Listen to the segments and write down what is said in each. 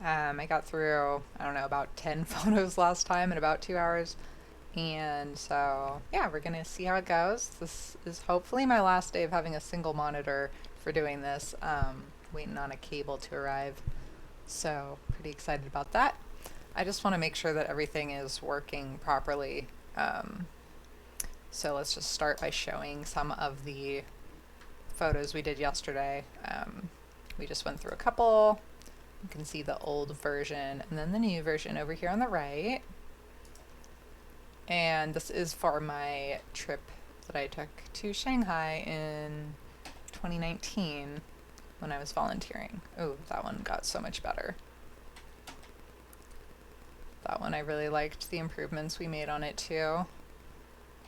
I got through, I don't know, about 10 photos last time in about 2 hours. And so, yeah, we're going to see how it goes. This is hopefully my last day of having a single monitor for doing this, waiting on a cable to arrive. So, pretty excited about that. I just want to make sure that everything is working properly. Um, so, let's just start by showing some of the photos we did yesterday. We just went through a couple. You can see the old version and then the new version over here on the right. And this is for my trip that I took to Shanghai in 2019 when I was volunteering. Oh, that one got so much better. That one I really liked the improvements we made on it too.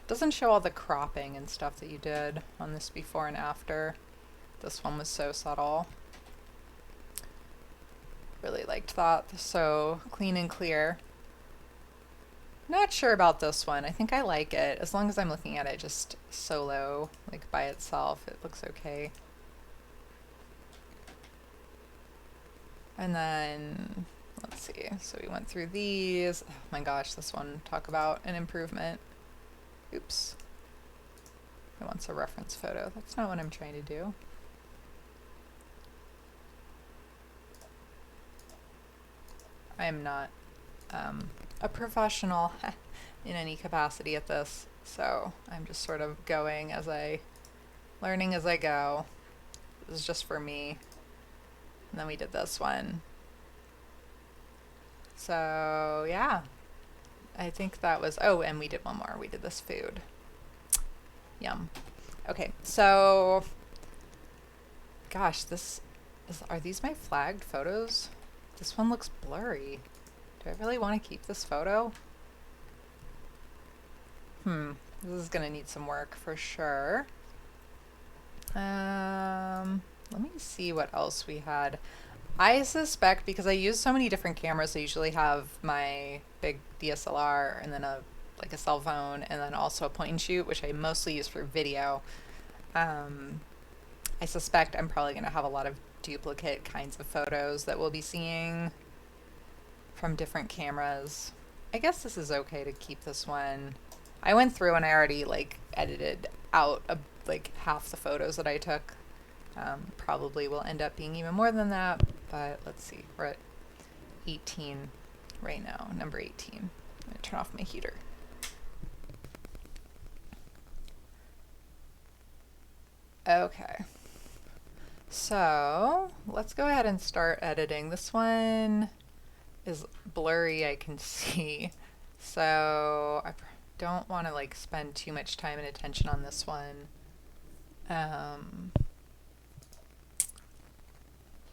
Doesn't show all the cropping and stuff that you did on this before and after. This one was so subtle. Really liked that. So clean and clear. Not sure about this one. I think I like it. As long as I'm looking at it just solo, like by itself, it looks okay. And then, let's see. So we went through these. Oh my gosh, this one, talk about an improvement. Oops. It wants a reference photo. That's not what I'm trying to do. I am not a professional in any capacity at this, so I'm just sort of learning as I go. This is just for me. And then we did this one. So yeah, I think that was, oh, and we did one more. We did this food. Yum. Okay, so, gosh, are these my flagged photos? This one looks blurry. Do I really want to keep this photo? This is gonna need some work for sure. Let me see what else we had. I suspect because I use so many different cameras, I usually have my big DSLR and then a cell phone and then also a point and shoot, which I mostly use for video. I suspect I'm probably going to have a lot of duplicate kinds of photos that we'll be seeing from different cameras. I guess this is okay to keep this one. I went through and I already edited out half the photos that I took. Probably will end up being even more than that, but let's see. We're at 18 right now, number 18. I'm going to turn off my heater. Okay. So let's go ahead and start editing. This one is blurry, I can see. So I don't want to spend too much time and attention on this one.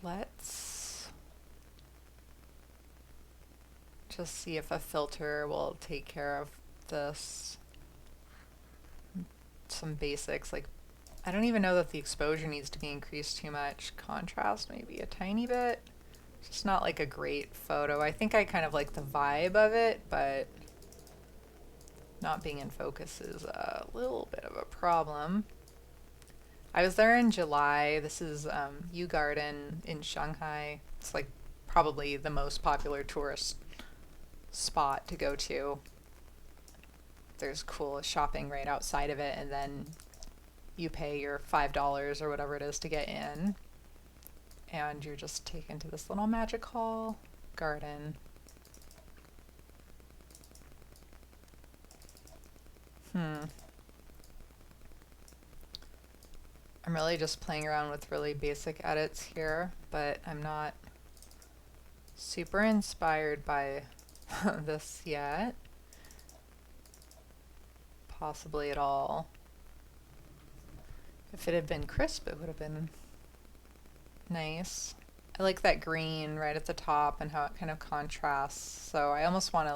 Let's just see if a filter will take care of this. Some basics, I don't even know that the exposure needs to be increased too much. Contrast maybe a tiny bit. It's just not a great photo. I think I kind of like the vibe of it, but not being in focus is a little bit of a problem. I was there in July. This is Yu Garden in Shanghai. It's probably the most popular tourist spot to go to. There's cool shopping right outside of it, and then you pay your $5 or whatever it is to get in, and you're just taken to this little magical garden. I'm really just playing around with really basic edits here, but I'm not super inspired by this yet. Possibly at all. If it had been crisp, it would have been nice. I like that green right at the top and how it kind of contrasts. So I almost want to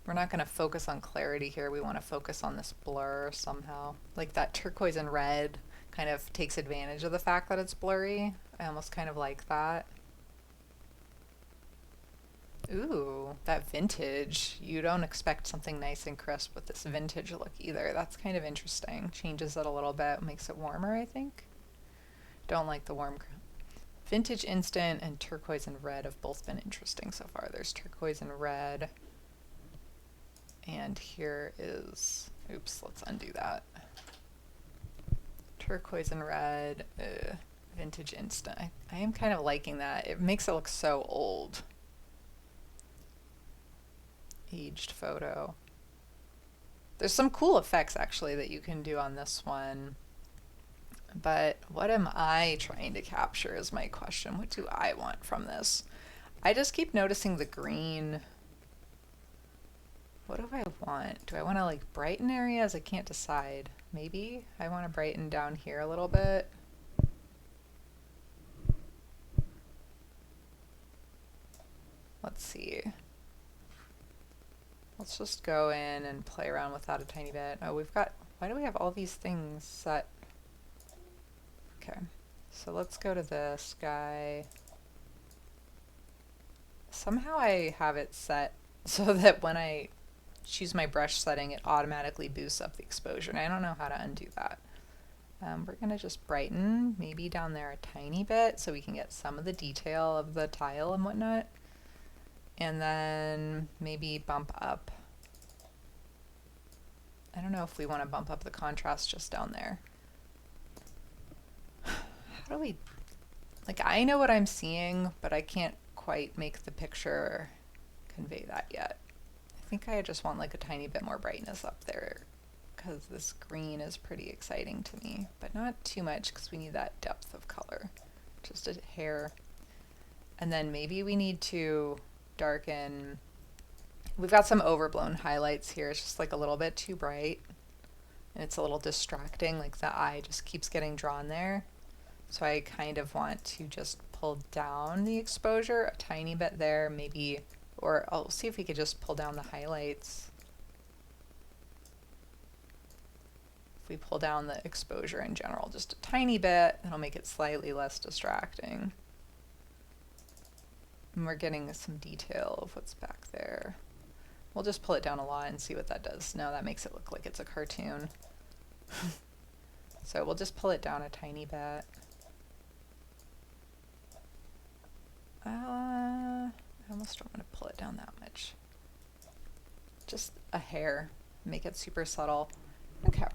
we're not going to focus on clarity here. We want to focus on this blur somehow. Like that turquoise and red kind of takes advantage of the fact that it's blurry. I almost kind of like that. Ooh, that vintage. You don't expect something nice and crisp with this vintage look either. That's kind of interesting. Changes it a little bit, makes it warmer, I think. Don't like the warm Vintage Instant and Turquoise and Red have both been interesting so far. There's Turquoise and Red. And here is, oops, let's undo that. Turquoise and Red, Vintage Instant. I am kind of liking that. It makes it look so old. Aged photo. There's some cool effects actually that you can do on this one. But what am I trying to capture is my question. What do I want from this? I just keep noticing the green. What do I want? Do I want to like brighten areas? I can't decide. Maybe I want to brighten down here a little bit. Let's see. Let's just go in and play around with that a tiny bit. Oh, we've got, why do we have all these things set? Okay, so let's go to this guy. Somehow I have it set so that when I choose my brush setting, it automatically boosts up the exposure, and I don't know how to undo that. We're gonna just brighten, maybe down there a tiny bit so we can get some of the detail of the tile and whatnot. And then maybe bump up. I don't know if we want to bump up the contrast just down there. How do we, like, I know what I'm seeing, but I can't quite make the picture convey that yet. I think I just want like a tiny bit more brightness up there because this green is pretty exciting to me, but not too much because we need that depth of color. Just a hair. And then maybe we need to darken. We've got some overblown highlights here. It's just like a little bit too bright and it's a little distracting, like the eye just keeps getting drawn there. So I kind of want to just pull down the exposure a tiny bit there, maybe, or I'll see if we could just pull down the highlights. If we pull down the exposure in general just a tiny bit, that'll make it slightly less distracting. And we're getting some detail of what's back there. We'll just pull it down a lot and see what that does. No, that makes it look like it's a cartoon. So we'll just pull it down a tiny bit. I almost don't want to pull it down that much. Just a hair. Make it super subtle. Okay.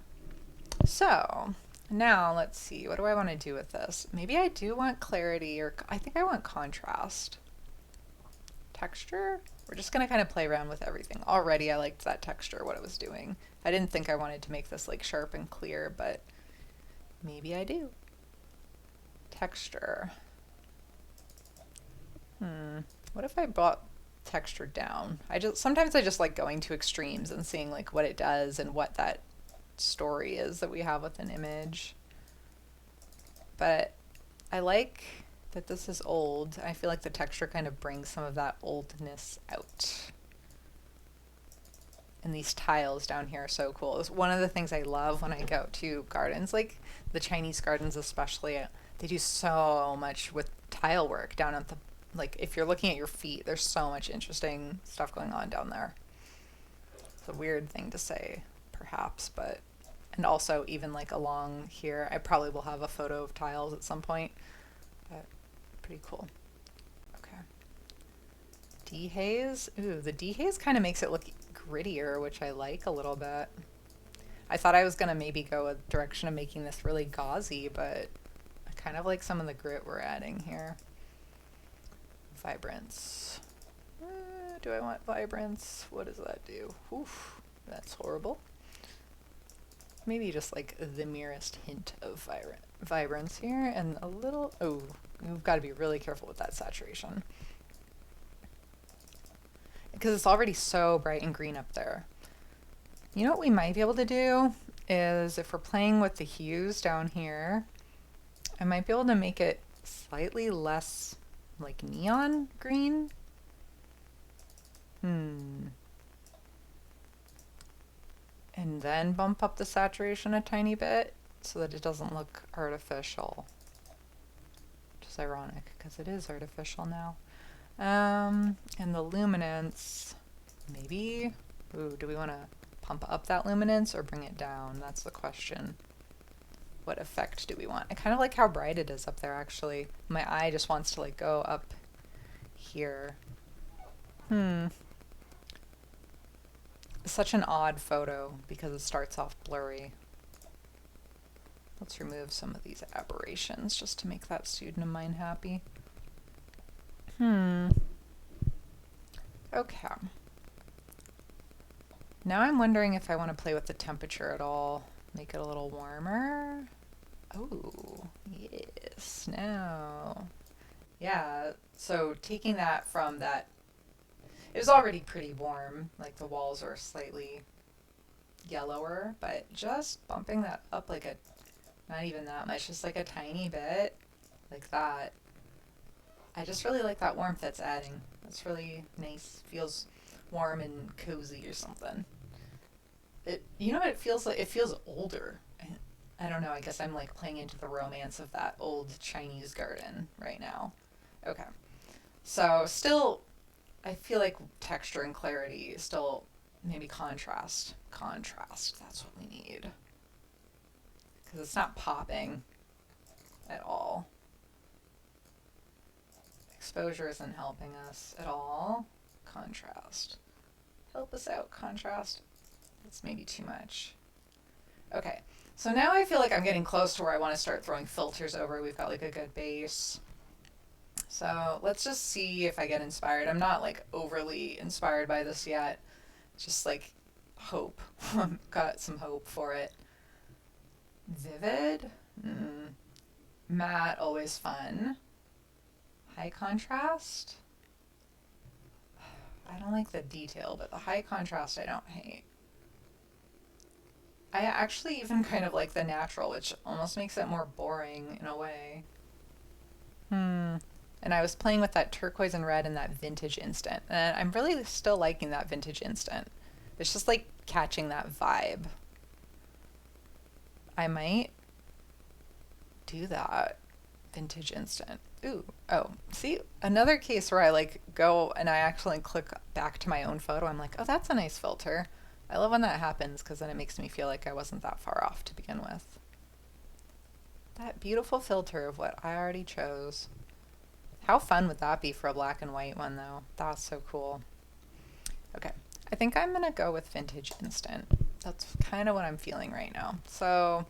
So now let's see. What do I want to do with this? Maybe I do want clarity, or I think I want contrast. Texture? We're just going to kind of play around with everything. Already I liked that texture, what it was doing. I didn't think I wanted to make this like sharp and clear, but maybe I do. Texture. What if I brought texture down? Sometimes I just like going to extremes and seeing like what it does and what that story is that we have with an image. But I like that this is old. I feel like the texture kind of brings some of that oldness out. And these tiles down here are so cool. It's one of the things I love when I go to gardens, like the Chinese gardens especially. They do so much with tile work down at the, like if you're looking at your feet, there's so much interesting stuff going on down there. It's a weird thing to say, perhaps, but, and also even like along here, I probably will have a photo of tiles at some point, but pretty cool. Okay. Dehaze. Ooh, the dehaze kind of makes it look grittier, which I like a little bit. I thought I was gonna maybe go a direction of making this really gauzy, but I kind of like some of the grit we're adding here. Vibrance. Do I want vibrance? What does that do? Oof, that's horrible. Maybe just like the merest hint of vibrance here, and a little, oh, you've got to be really careful with that saturation. Because it's already so bright and green up there. You know what we might be able to do is if we're playing with the hues down here, I might be able to make it slightly less like neon green. And then bump up the saturation a tiny bit so that it doesn't look artificial. Which is ironic because it is artificial now. And the luminance, maybe, ooh, do we want to pump up that luminance or bring it down? That's the question. What effect do we want? I kind of like how bright it is up there, actually. My eye just wants to like go up here. Such an odd photo because it starts off blurry. Let's remove some of these aberrations just to make that student of mine happy. Okay. Now I'm wondering if I want to play with the temperature at all. Make it a little warmer. Oh, yes. Now. Yeah, so taking that from that, it was already pretty warm. Like the walls are slightly yellower, but just bumping that up like a, not even that much, just like a tiny bit, like that. I just really like that warmth that's adding. That's really nice. Feels warm and cozy or something. You know what it feels like? It feels older. I don't know. I guess I'm like playing into the romance of that old Chinese garden right now. Okay. So still, I feel like texture and clarity, still maybe contrast. Contrast, that's what we need. Because it's not popping at all. Exposure isn't helping us at all. Contrast. Help us out, contrast. That's maybe too much. Okay, so now I feel like I'm getting close to where I want to start throwing filters over. We've got like a good base. So let's just see if I get inspired. I'm not like overly inspired by this yet. Just like hope. Got some hope for it. Vivid. Matte, always fun. High contrast. I don't like the detail, but the high contrast I don't hate. I actually even kind of like the natural, which almost makes it more boring in a way. And I was playing with that turquoise and red and that vintage instant. And I'm really still liking that vintage instant. It's just like catching that vibe. I might do that vintage instant. Ooh, oh, see, another case where I like go and I actually click back to my own photo. I'm like, oh, that's a nice filter. I love when that happens because then it makes me feel like I wasn't that far off to begin with. That beautiful filter of what I already chose. How fun would that be for a black and white one though? That's so cool. Okay, I think I'm gonna go with vintage instant. That's kind of what I'm feeling right now. So,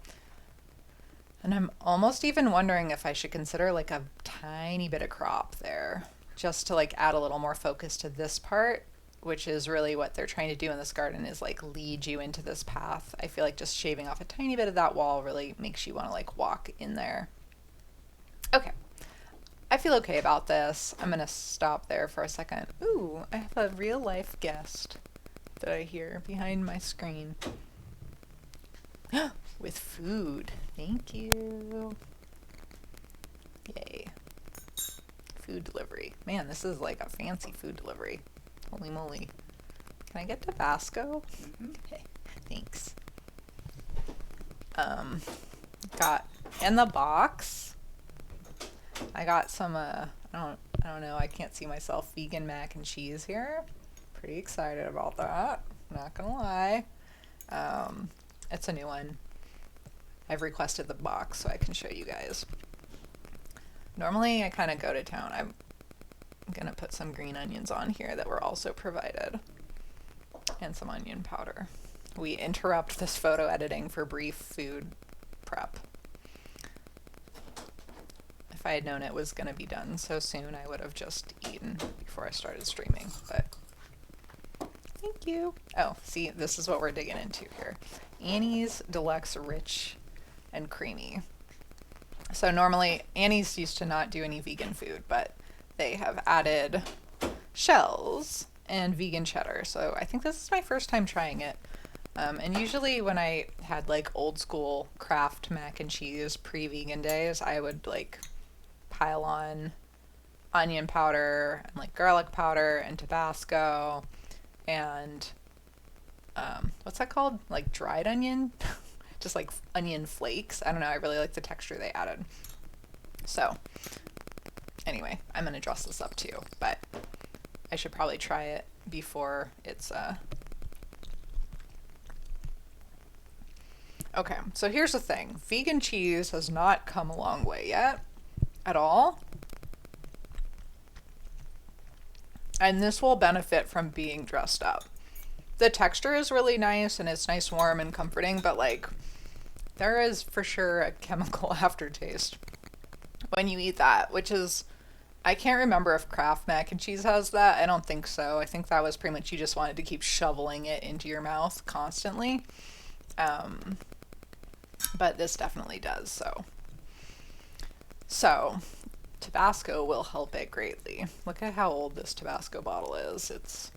and I'm almost even wondering if I should consider like a tiny bit of crop there, just to like add a little more focus to this part, which is really what they're trying to do in this garden, is like lead you into this path. I feel like just shaving off a tiny bit of that wall really makes you want to like walk in there. Okay, I feel okay about this. I'm gonna stop there for a second. Ooh, I have a real life guest that I hear behind my screen. With food. Thank you. Yay. Food delivery. Man, this is like a fancy food delivery. Holy moly. Can I get Tabasco? Okay, thanks. Got in the box. I got some I don't know, I can't see myself, vegan mac and cheese here. Pretty excited about that. Not gonna lie. It's a new one. I've requested the box so I can show you guys. Normally I kind of go to town. I'm gonna put some green onions on here that were also provided, and some onion powder. We interrupt this photo editing for brief food prep. If I had known it was gonna be done so soon, I would have just eaten before I started streaming, but thank you. Oh, see, this is what we're digging into here. Annie's Deluxe Rich and Creamy. So normally Annie's used to not do any vegan food, but they have added shells and vegan cheddar. So I think this is my first time trying it. And usually when I had like old school Kraft mac and cheese pre-vegan days, I would like pile on onion powder and like garlic powder and Tabasco and what's that called? Like dried onion? Just like onion flakes. I don't know. I really like the texture they added. So anyway, I'm gonna dress this up too, but I should probably try it before it's Okay, so here's the thing. Vegan cheese has not come a long way yet at all. And this will benefit from being dressed up. The texture is really nice and it's nice, warm, and comforting, but like there is for sure a chemical aftertaste when you eat that, which is, I can't remember if Kraft mac and cheese has that. I don't think so. I think that was pretty much you just wanted to keep shoveling it into your mouth constantly. Um, but this definitely does so. So, Tabasco will help it greatly. Look at how old this Tabasco bottle is. It's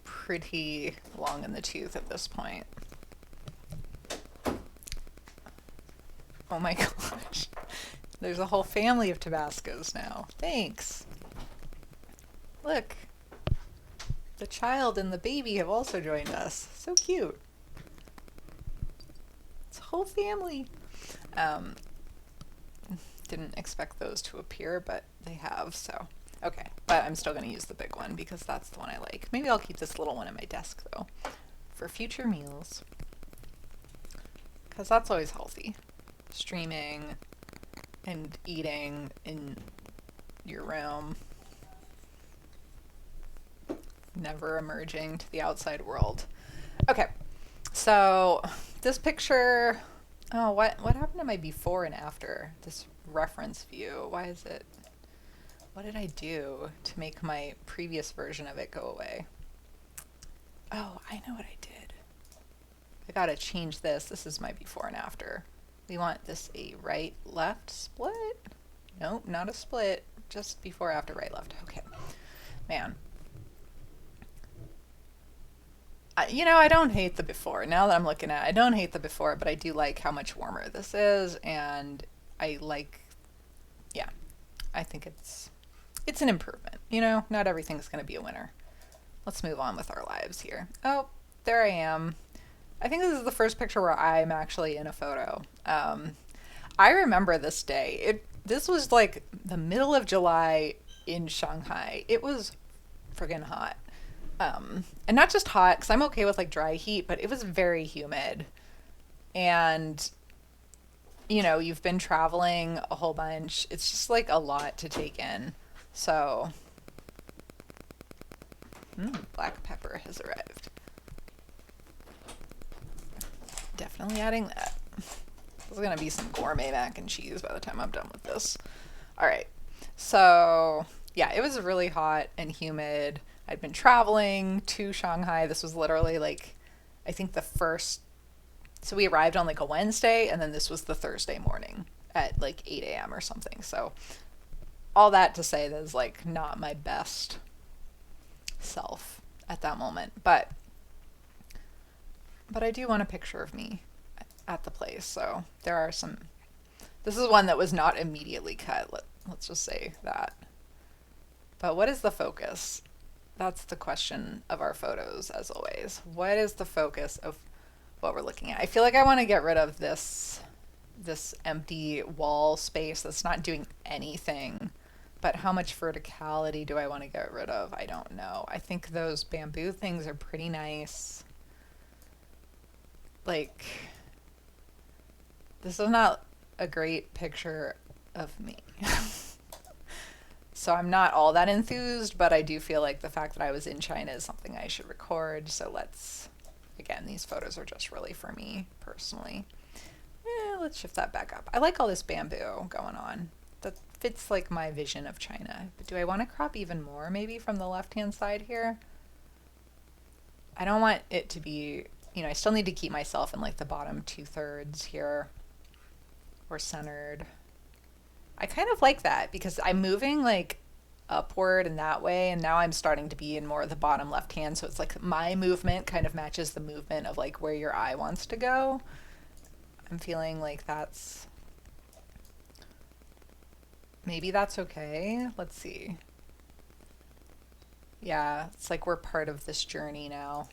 pretty long in the tooth at this point. Oh my gosh. There's a whole family of Tabascos now. Thanks. Look. The child and the baby have also joined us. So cute. It's a whole family. Um, didn't expect those to appear, but they have, so. Okay, but I'm still going to use the big one because that's the one I like. Maybe I'll keep this little one at my desk, though, for future meals. Because that's always healthy. Streaming and eating in your room. Never emerging to the outside world. Okay, so this picture... Oh, what happened to my before and after? This reference view. Why is it... What did I do to make my previous version of it go away? Oh, I know what I did. I gotta change this. This is my before and after. We want this a right-left split? Nope, not a split. Just before, after, right, left. Okay. Man. I don't hate the before. Now that I'm looking at it, I don't hate the before, but I do like how much warmer this is, and I like, yeah, I think it's an improvement. Not everything's going to be a winner. Let's move on with our lives here. Oh, there I am. I think this is the first picture where I'm actually in a photo. I remember this day. This was like the middle of July in Shanghai. It was friggin' hot. And not just hot, because I'm okay with like dry heat, but it was very humid. And, you've been traveling a whole bunch. It's just like a lot to take in. So, black pepper has arrived. Definitely adding that. This is going to be some gourmet mac and cheese by the time I'm done with this. All right. So, yeah, it was really hot and humid. I'd been traveling to Shanghai. This was literally like, I think so we arrived on like a Wednesday, and then this was the Thursday morning at like 8 a.m. or something. So all that to say that is like not my best self at that moment. But I do want a picture of me at the place. So there are some, this is one that was not immediately cut. Let's just say that. But what is the focus? That's the question of our photos, as always. What is the focus of what we're looking at? I feel like I want to get rid of this empty wall space that's not doing anything. But how much verticality do I want to get rid of? I don't know. I think those bamboo things are pretty nice. Like, this is not a great picture of me. So I'm not all that enthused, but I do feel like the fact that I was in China is something I should record. So again, these photos are just really for me personally. Let's shift that back up. I like all this bamboo going on. That fits like my vision of China. But do I want to crop even more maybe from the left-hand side here? I don't want it to be, I still need to keep myself in like the bottom 2/3 here, or centered. I kind of like that because I'm moving like upward and that way, and now I'm starting to be in more of the bottom left hand, so it's like my movement kind of matches the movement of like where your eye wants to go. I'm feeling like maybe that's okay. Let's see. Yeah, it's like we're part of this journey now.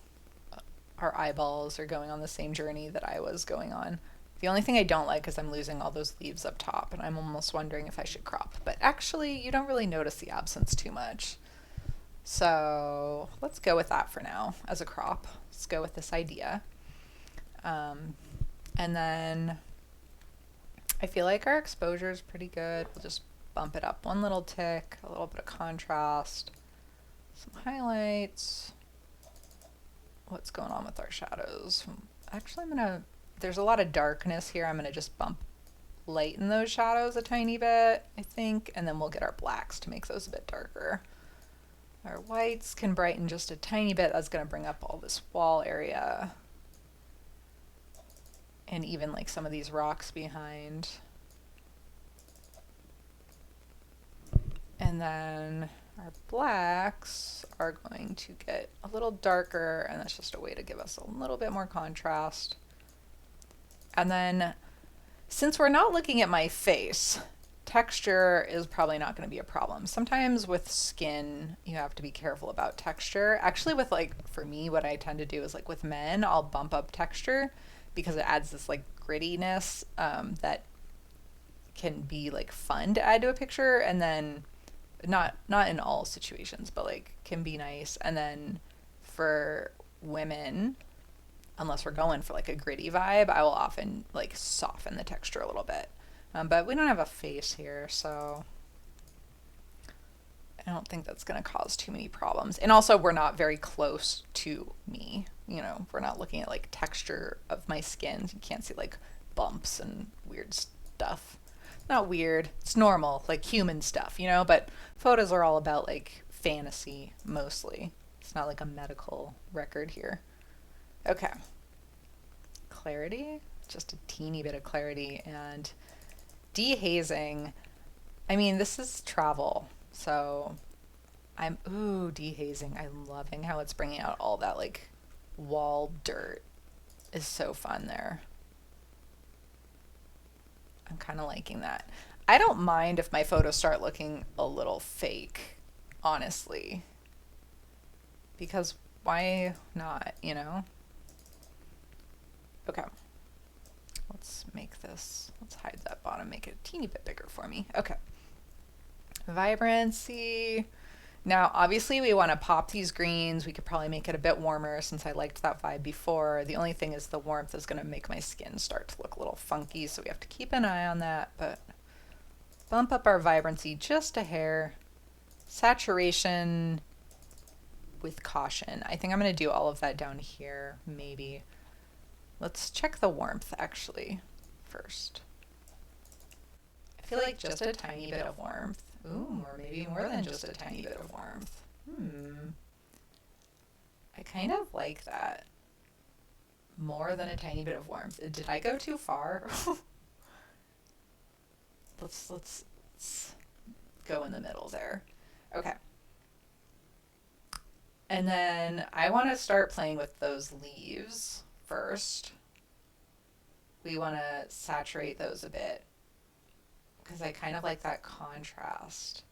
Our eyeballs are going on the same journey that I was going on. The only thing I don't like is I'm losing all those leaves up top, and I'm almost wondering if I should crop. But actually, you don't really notice the absence too much. So let's go with that for now as a crop. Let's go with this idea. And And then I feel like our exposure is pretty good. We'll just bump it up one little tick, a little bit of contrast, some highlights. What's going on with our shadows? Actually, there's a lot of darkness here. I'm gonna just bump lighten those shadows a tiny bit, I think, and then we'll get our blacks to make those a bit darker. Our whites can brighten just a tiny bit. That's gonna bring up all this wall area. And even like some of these rocks behind. And then our blacks are going to get a little darker, and that's just a way to give us a little bit more contrast. And then, since we're not looking at my face, texture is probably not going to be a problem. Sometimes with skin, you have to be careful about texture. Actually, with like, for me, what I tend to do is like with men, I'll bump up texture because it adds this like grittiness that can be like fun to add to a picture, and then not in all situations, but like can be nice. And then for women, unless we're going for like a gritty vibe, I will often like soften the texture a little bit. But we don't have a face here, so I don't think that's going to cause too many problems. And also, we're not very close to me. You know, we're not looking at like texture of my skin. You can't see like bumps and weird stuff. Not weird, it's normal, like human stuff, you know? But photos are all about like fantasy mostly. It's not like a medical record here. Okay. Clarity, just a teeny bit of clarity. And dehazing, I mean, this is travel, so dehazing. I'm loving how it's bringing out all that like wall dirt. Is so fun there. I'm kind of liking that. I don't mind if my photos start looking a little fake, honestly. Because why not, you know? Okay. Let's hide that bottom, make it a teeny bit bigger for me. Okay. Vibrancy. Now, obviously, we want to pop these greens. We could probably make it a bit warmer since I liked that vibe before. The only thing is the warmth is going to make my skin start to look a little funky, so we have to keep an eye on that. But bump up our vibrancy just a hair. Saturation with caution. I think I'm going to do all of that down here, maybe. Let's check the warmth, actually, first. I feel like just a tiny bit of warmth. Ooh, or maybe more than just a tiny bit of warmth. I kind of like that. More than a tiny bit of warmth. Did I go too far? let's go in the middle there. Okay. And then I want to start playing with those leaves first. We want to saturate those a bit, because I kind of like that contrast.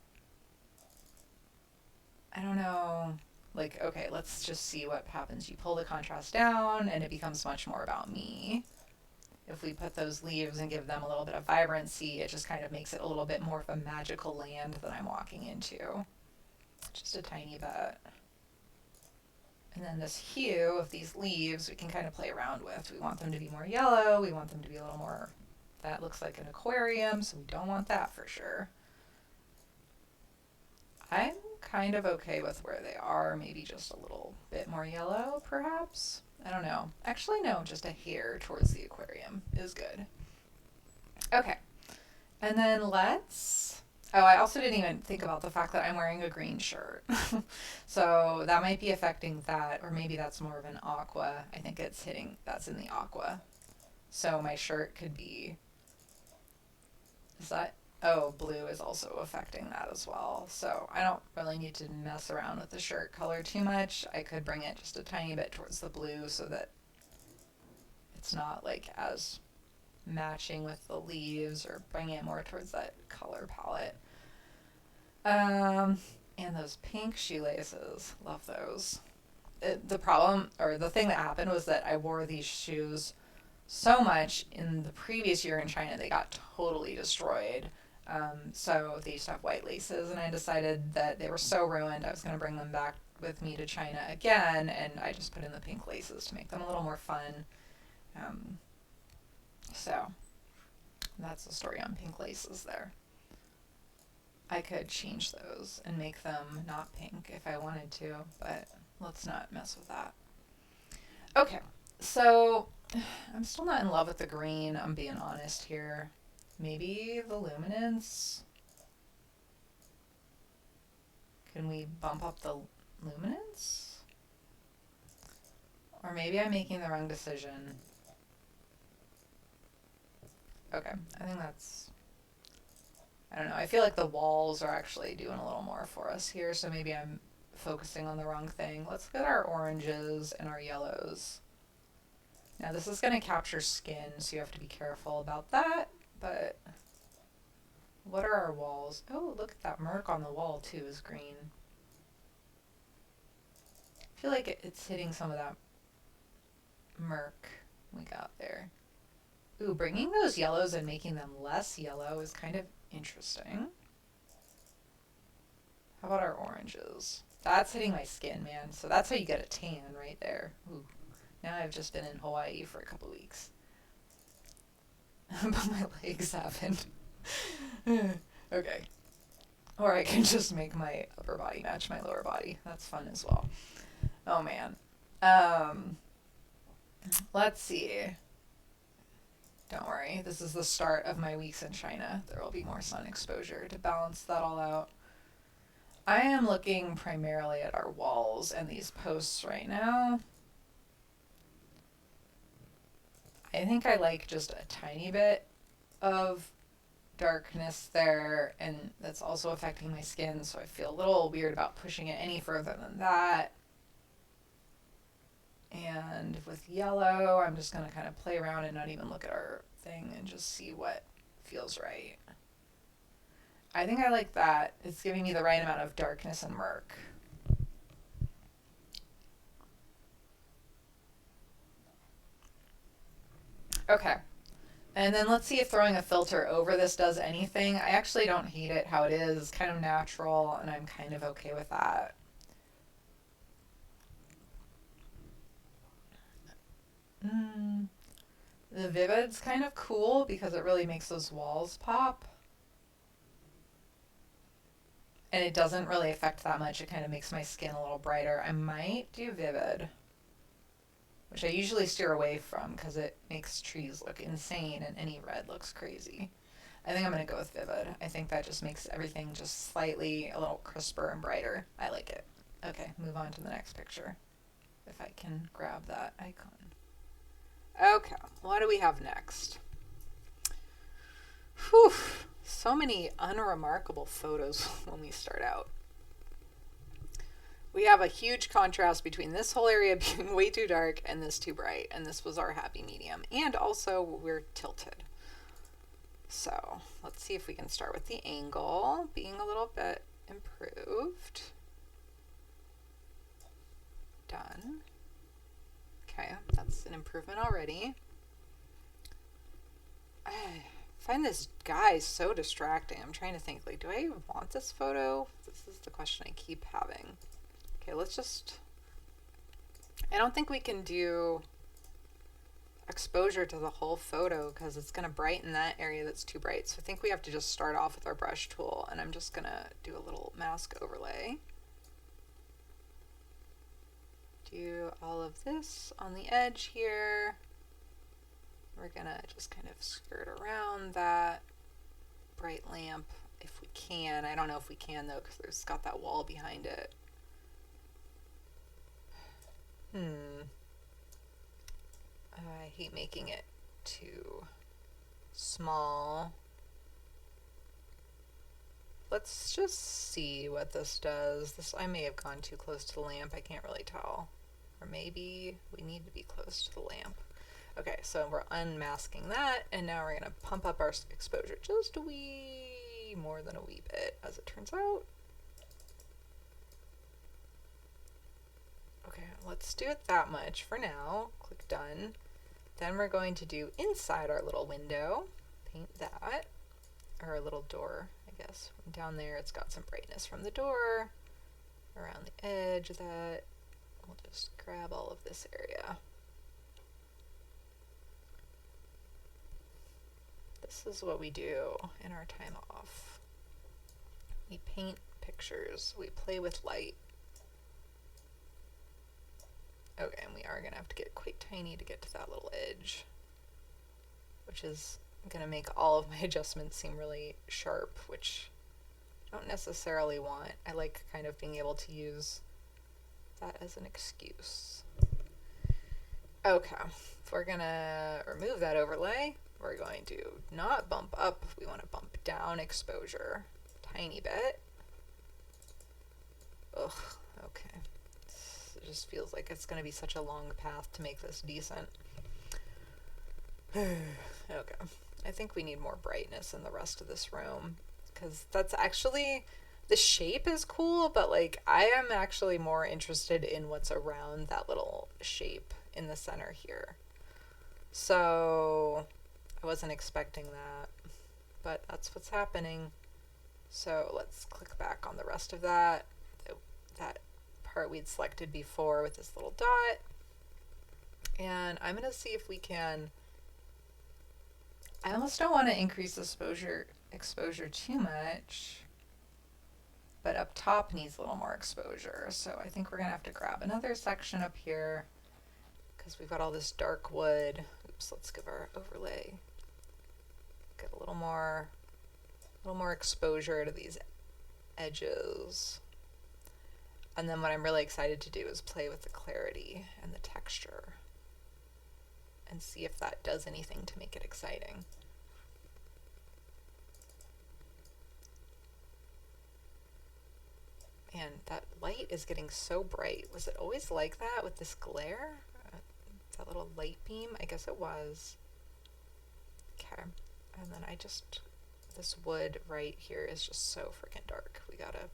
I don't know. Like, okay, let's just see what happens. You pull the contrast down and it becomes much more about me. If we put those leaves and give them a little bit of vibrancy, it just kind of makes it a little bit more of a magical land that I'm walking into. Just a tiny bit. And then this hue of these leaves we can kind of play around with. We want them to be more yellow. We want them to be a little more, that looks like an aquarium, so we don't want that for sure. I'm kind of okay with where they are. Maybe just a little bit more yellow, perhaps? I don't know. Actually, no, just a hair towards the aquarium is good. Okay. And then oh, I also didn't even think about the fact that I'm wearing a green shirt. So that might be affecting that, or maybe that's more of an aqua. I think that's in the aqua. So my shirt could be, blue is also affecting that as well. So I don't really need to mess around with the shirt color too much. I could bring it just a tiny bit towards the blue so that it's not like as matching with the leaves, or bring it more towards that color palette. And those pink shoelaces, love those. The problem, or the thing that happened, was that I wore these shoes so much in the previous year in China, they got totally destroyed. So they used to have white laces, and I decided that they were so ruined, I was going to bring them back with me to China again, and I just put in the pink laces to make them a little more fun. So that's the story on pink laces there. I could change those and make them not pink if I wanted to, but let's not mess with that. Okay, so I'm still not in love with the green, I'm being honest here. Maybe the luminance? Can we bump up the luminance? Or maybe I'm making the wrong decision. Okay, I think that's... I don't know, I feel like the walls are actually doing a little more for us here, so maybe I'm focusing on the wrong thing. Let's get our oranges and our yellows. Now this is going to capture skin, so you have to be careful about that, but what are our walls? Oh, look at that Merc on the wall too is green. I feel like it's hitting some of that Merc we got there. Ooh, bringing those yellows and making them less yellow is kind of interesting. How about our oranges? That's hitting my skin, man. So that's how you get a tan right there. Ooh. Now I've just been in Hawaii for a couple weeks. But my legs haven't. Okay. Or I can just make my upper body match my lower body. That's fun as well. Oh man. Let's see. Don't worry. This is the start of my weeks in China. There will be more sun exposure to balance that all out. I am looking primarily at our walls and these posts right now. I think I like just a tiny bit of darkness there, and that's also affecting my skin, so I feel a little weird about pushing it any further than that. And with yellow, I'm just going to kind of play around and not even look at our thing and just see what feels right. I think I like that. It's giving me the right amount of darkness and murk. Okay. And then let's see if throwing a filter over this does anything. I actually don't hate it how it is. It's kind of natural, and I'm kind of okay with that. The Vivid's kind of cool because it really makes those walls pop. And it doesn't really affect that much. It kind of makes my skin a little brighter. I might do Vivid, which I usually steer away from because it makes trees look insane and any red looks crazy. I think I'm going to go with Vivid. I think that just makes everything just slightly a little crisper and brighter. I like it. Okay, move on to the next picture. If I can grab that icon. Okay, what do we have next? Whew, so many unremarkable photos when we start out. We have a huge contrast between this whole area being way too dark and this too bright, and this was our happy medium. And also, we're tilted. So, let's see if we can start with the angle being a little bit improved. Done. Okay, that's an improvement already. I find this guy so distracting. I'm trying to think, like, do I even want this photo? This is the question I keep having. Okay, let's just... I don't think we can do exposure to the whole photo because it's going to brighten that area that's too bright. So I think we have to just start off with our brush tool, and I'm just going to do a little mask overlay. Do all of this on the edge here. We're gonna just kind of skirt around that bright lamp if we can. I don't know if we can though because there's got that wall behind it. I hate making it too small. Let's just see what this does. This, I may have gone too close to the lamp. I can't really tell. Or maybe we need to be close to the lamp. Okay, so we're unmasking that, and now we're going to pump up our exposure just a wee more than a wee bit, as it turns out. Okay, let's do it that much for now. Click done. Then we're going to do inside our little window. Paint that. Or a little door, I guess. Down there it's got some brightness from the door. Around the edge of that. We'll just grab all of this area. This is what we do in our time off. We paint pictures. We play with light. Okay, and we are going to have to get quite tiny to get to that little edge, which is going to make all of my adjustments seem really sharp, which I don't necessarily want. I like kind of being able to use that as an excuse. Okay, if we're going to remove that overlay, we're going to not bump up. We want to bump down exposure a tiny bit. Ugh, okay. It just feels like it's going to be such a long path to make this decent. Okay. I think we need more brightness in the rest of this room, because that's actually, the shape is cool, but like I am actually more interested in what's around that little shape in the center here. So I wasn't expecting that, but that's what's happening. So let's click back on the rest of that part we'd selected before with this little dot, and I'm gonna see if we can, I almost don't want to increase exposure too much, but up top needs a little more exposure. So I think we're gonna have to grab another section up here because we've got all this dark wood. Oops, let's give our overlay, get a little more exposure to these edges. And then what I'm really excited to do is play with the clarity and the texture and see if that does anything to make it exciting. And that light is getting so bright. Was it always like that with this glare? That little light beam? I guess it was. Okay. And then this wood right here is just so freaking dark. We gotta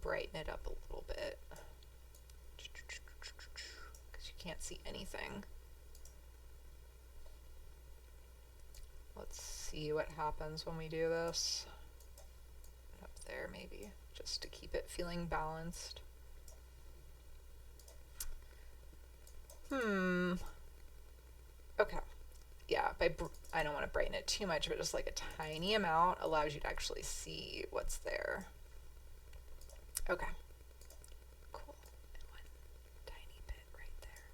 brighten it up a little bit because you can't see anything. Let's see what happens when we do this. Up there maybe, just to keep it feeling balanced. Okay. Yeah, I don't want to brighten it too much, but just like a tiny amount allows you to actually see what's there. Okay. Cool. And one tiny bit right there.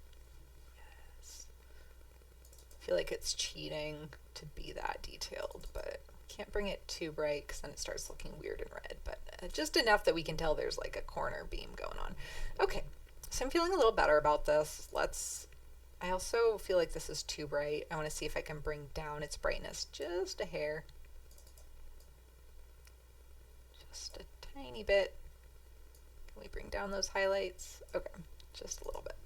Yes. I feel like it's cheating to be that detailed, but can't bring it too bright because then it starts looking weird and red, but just enough that we can tell there's like a corner beam going on. Okay, so I'm feeling a little better about this. I also feel like this is too bright. I want to see if I can bring down its brightness just a hair. Just a tiny bit. Can we bring down those highlights? Okay, just a little bit.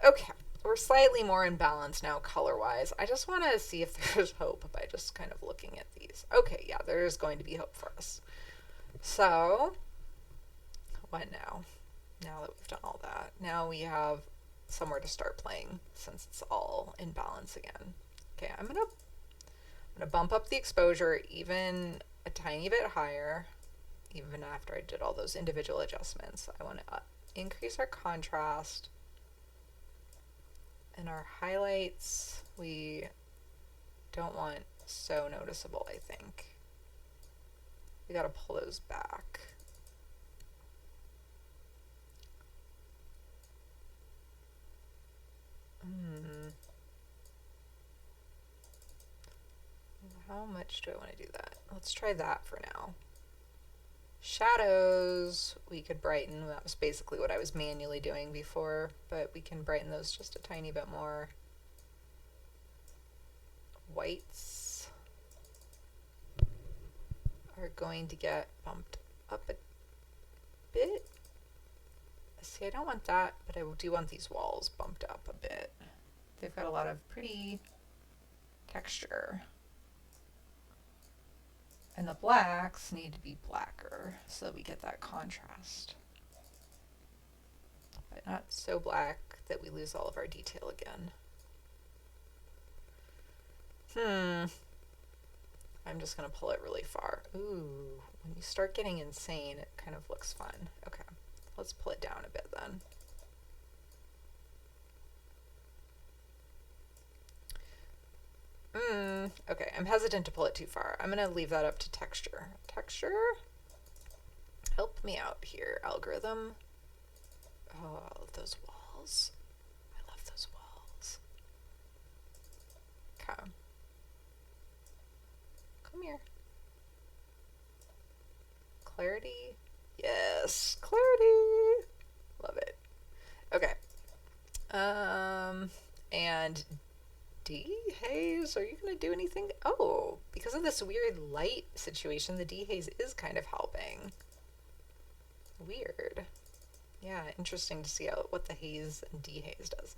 Okay, we're slightly more in balance now color-wise. I just want to see if there's hope by just kind of looking at these. Okay, yeah, there is going to be hope for us. So, what now? Now that we've done all that, now we have somewhere to start playing since it's all in balance again. Okay, I'm gonna bump up the exposure even a tiny bit higher, even after I did all those individual adjustments. I want to increase our contrast. And our highlights, we don't want so noticeable, I think. We gotta pull those back. How much do I want to do that? Let's try that for now. Shadows, we could brighten. That was basically what I was manually doing before, but we can brighten those just a tiny bit more. Whites are going to get bumped up a bit. See, I don't want that, but I do want these walls bumped up a bit. They've got a lot of pretty texture. And the blacks need to be blacker so that we get that contrast. But not so black that we lose all of our detail again. I'm just gonna pull it really far. Ooh, when you start getting insane, it kind of looks fun. Okay, let's pull it down a bit then. Okay, I'm hesitant to pull it too far. I'm gonna leave that up to texture. Texture? Help me out here, algorithm. Oh, those walls. I love those walls. Okay. Come here. Clarity? Yes, clarity! Love it. Okay. And dehaze, are you gonna do anything? Oh, because of this weird light situation, the dehaze is kind of helping. Weird. Yeah, interesting to see what the haze and dehaze does.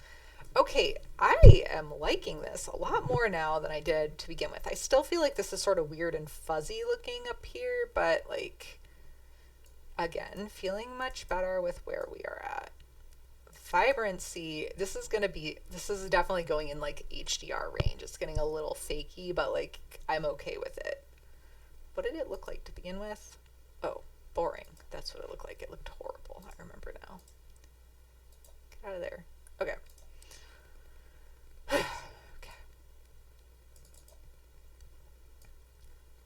Okay, I am liking this a lot more now than I did to begin with. I still feel like this is sort of weird and fuzzy looking up here, but like, again, feeling much better with where we are at. Vibrancy, this is definitely going in like HDR range. It's getting a little fakey, but like, I'm okay with it. What did it look like to begin with? Oh, boring. That's what it looked like. It looked horrible. I remember now. Get out of there. Okay. Okay.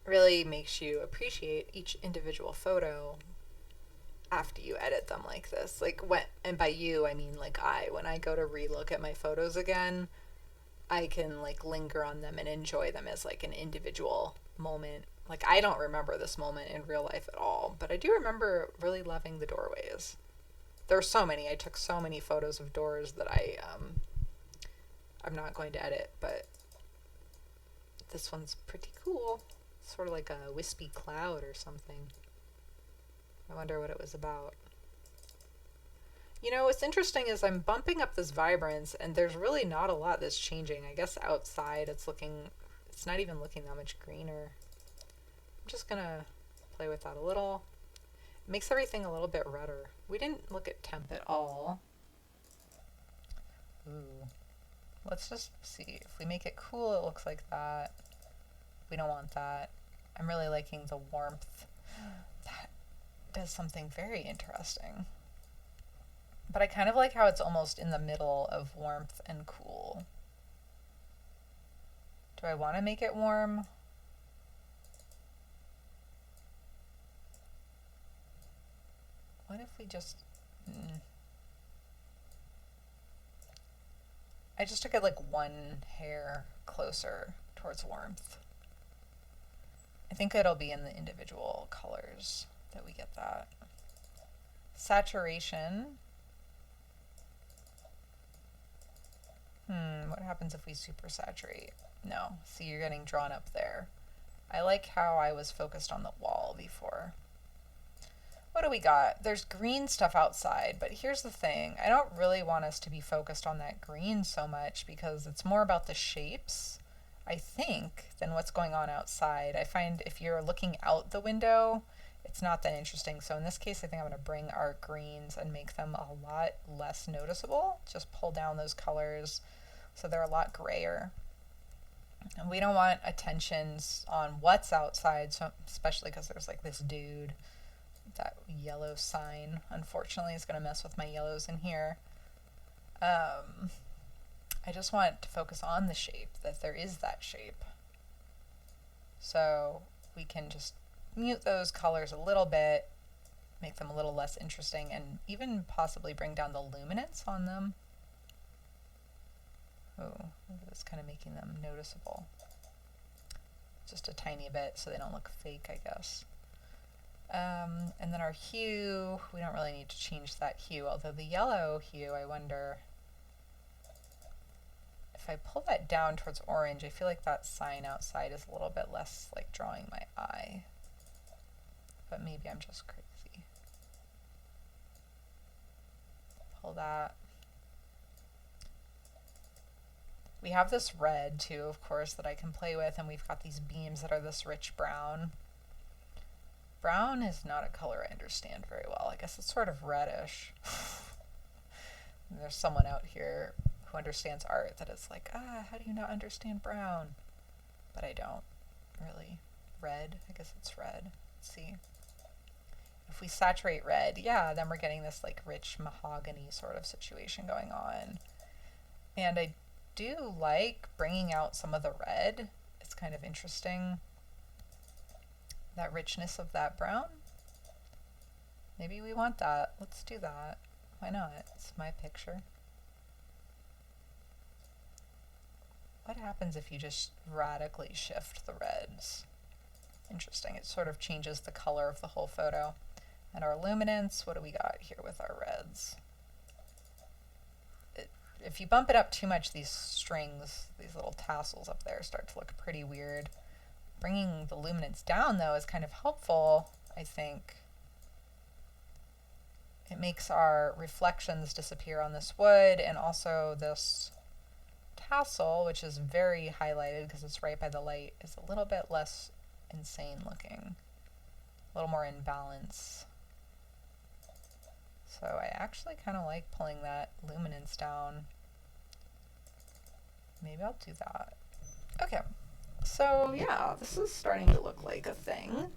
Really makes you appreciate each individual photo after you edit them like this. Like and by you, I mean like when I go to relook at my photos again, I can like linger on them and enjoy them as like an individual moment. Like I don't remember this moment in real life at all, but I do remember really loving the doorways. There were so many. I took so many photos of doors that I'm not going to edit, but this one's pretty cool. Sort of like a wispy cloud or something. I wonder what it was about. You know, what's interesting is I'm bumping up this vibrance and there's really not a lot that's changing. I guess outside it's not even looking that much greener. I'm just gonna play with that a little. It makes everything a little bit redder. We didn't look at temp at all. Ooh. Let's just see. If we make it cool, it looks like that. We don't want that. I'm really liking the warmth. That does something very interesting. But I kind of like how it's almost in the middle of warmth and cool. Do I want to make it warm? What if we just... I just took it like one hair closer towards warmth. I think it'll be in the individual colors that we get that. Saturation. What happens if we super saturate? No, see, you're getting drawn up there. I like how I was focused on the wall before. What do we got? There's green stuff outside, but here's the thing. I don't really want us to be focused on that green so much because it's more about the shapes, I think, than what's going on outside. I find if you're looking out the window, it's not that interesting. So in this case, I think I'm going to bring our greens and make them a lot less noticeable. Just pull down those colors so they're a lot grayer. And we don't want attentions on what's outside, so especially because there's like this dude. That yellow sign, unfortunately, is going to mess with my yellows in here. I just want to focus on the shape, that there is that shape. So we can just mute those colors a little bit, make them a little less interesting, and even possibly bring down the luminance on them. Oh, it's kind of making them noticeable. Just a tiny bit so they don't look fake, I guess. And then our hue, we don't really need to change that hue, although the yellow hue, I wonder, if I pull that down towards orange, I feel like that sign outside is a little bit less like drawing my eye. But maybe I'm just crazy. Pull that. We have this red too, of course, that I can play with, and we've got these beams that are this rich brown. Brown is not a color I understand very well. I guess it's sort of reddish. There's someone out here who understands art that is like, how do you not understand brown? But I don't, really. Red, I guess it's red. Let's see. If we saturate red, yeah, then we're getting this like rich mahogany sort of situation going on. And I do like bringing out some of the red. It's kind of interesting, that richness of that brown. Maybe we want that. Let's do that. Why not? It's my picture. What happens if you just radically shift the reds? Interesting. It sort of changes the color of the whole photo. And our luminance, what do we got here with our reds? If you bump it up too much, these strings, these little tassels up there start to look pretty weird. Bringing the luminance down, though, is kind of helpful, I think. It makes our reflections disappear on this wood, and also this tassel, which is very highlighted because it's right by the light, is a little bit less insane looking, a little more in balance. So I actually kind of like pulling that luminance down. Maybe I'll do that. Okay, so yeah, this is starting to look like a thing.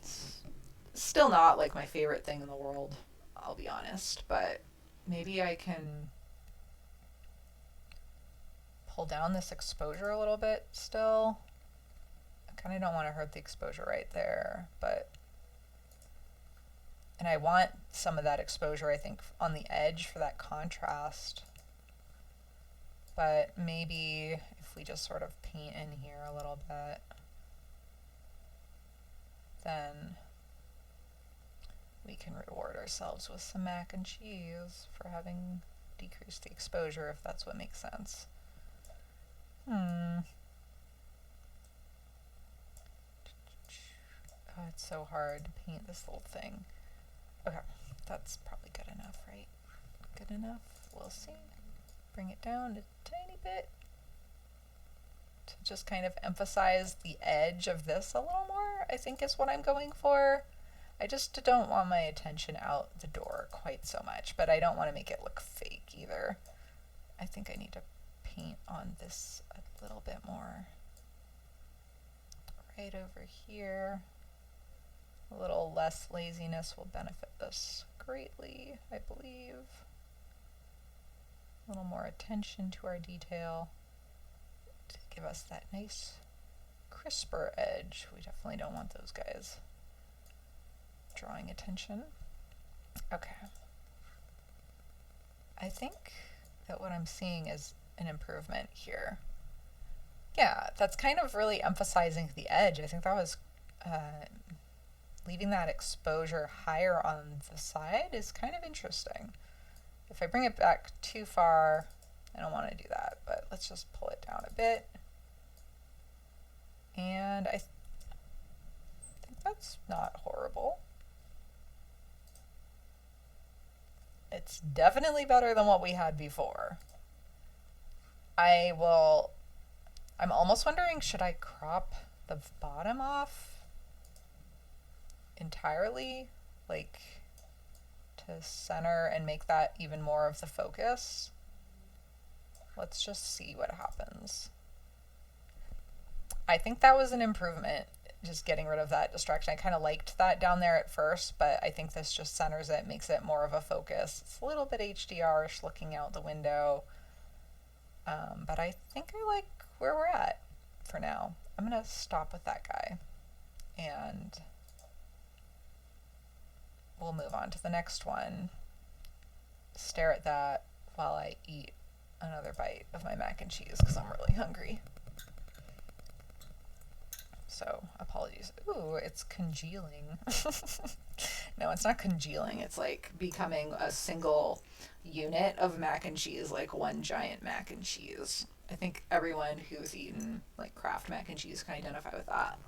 It's still not like my favorite thing in the world, I'll be honest, but maybe I can pull down this exposure a little bit still. I kind of don't want to hurt the exposure right there, but and I want some of that exposure, I think, on the edge for that contrast. But maybe if we just sort of paint in here a little bit, then we can reward ourselves with some mac and cheese for having decreased the exposure, if that's what makes sense. Oh, it's so hard to paint this little thing. Okay, that's probably good enough, right? Good enough? We'll see. Bring it down a tiny bit to just kind of emphasize the edge of this a little more, I think is what I'm going for. I just don't want my attention out the door quite so much, but I don't want to make it look fake either. I think I need to paint on this a little bit more. Right over here. A little less laziness will benefit this greatly, I believe. A little more attention to our detail to give us that nice crisper edge. We definitely don't want those guys drawing attention. Okay. I think that what I'm seeing is an improvement here. Yeah, that's kind of really emphasizing the edge. I think that was leaving that exposure higher on the side is kind of interesting. If I bring it back too far, I don't want to do that, but let's just pull it down a bit. And I think that's not horrible. It's definitely better than what we had before. I'm almost wondering, should I crop the bottom off entirely, like to center and make that even more of the focus? Let's just see what happens. I think that was an improvement, just getting rid of that distraction. I kind of liked that down there at first, but I think this just centers it, makes it more of a focus. It's a little bit HDR-ish looking out the window, but I think I like where we're at for now. I'm gonna stop with that guy and we'll move on to the next one. Stare at that while I eat another bite of my mac and cheese because I'm really hungry. So apologies. Ooh, it's congealing. No, it's not congealing. It's like becoming a single unit of mac and cheese, like one giant mac and cheese. I think everyone who's eaten like Kraft mac and cheese can identify with that.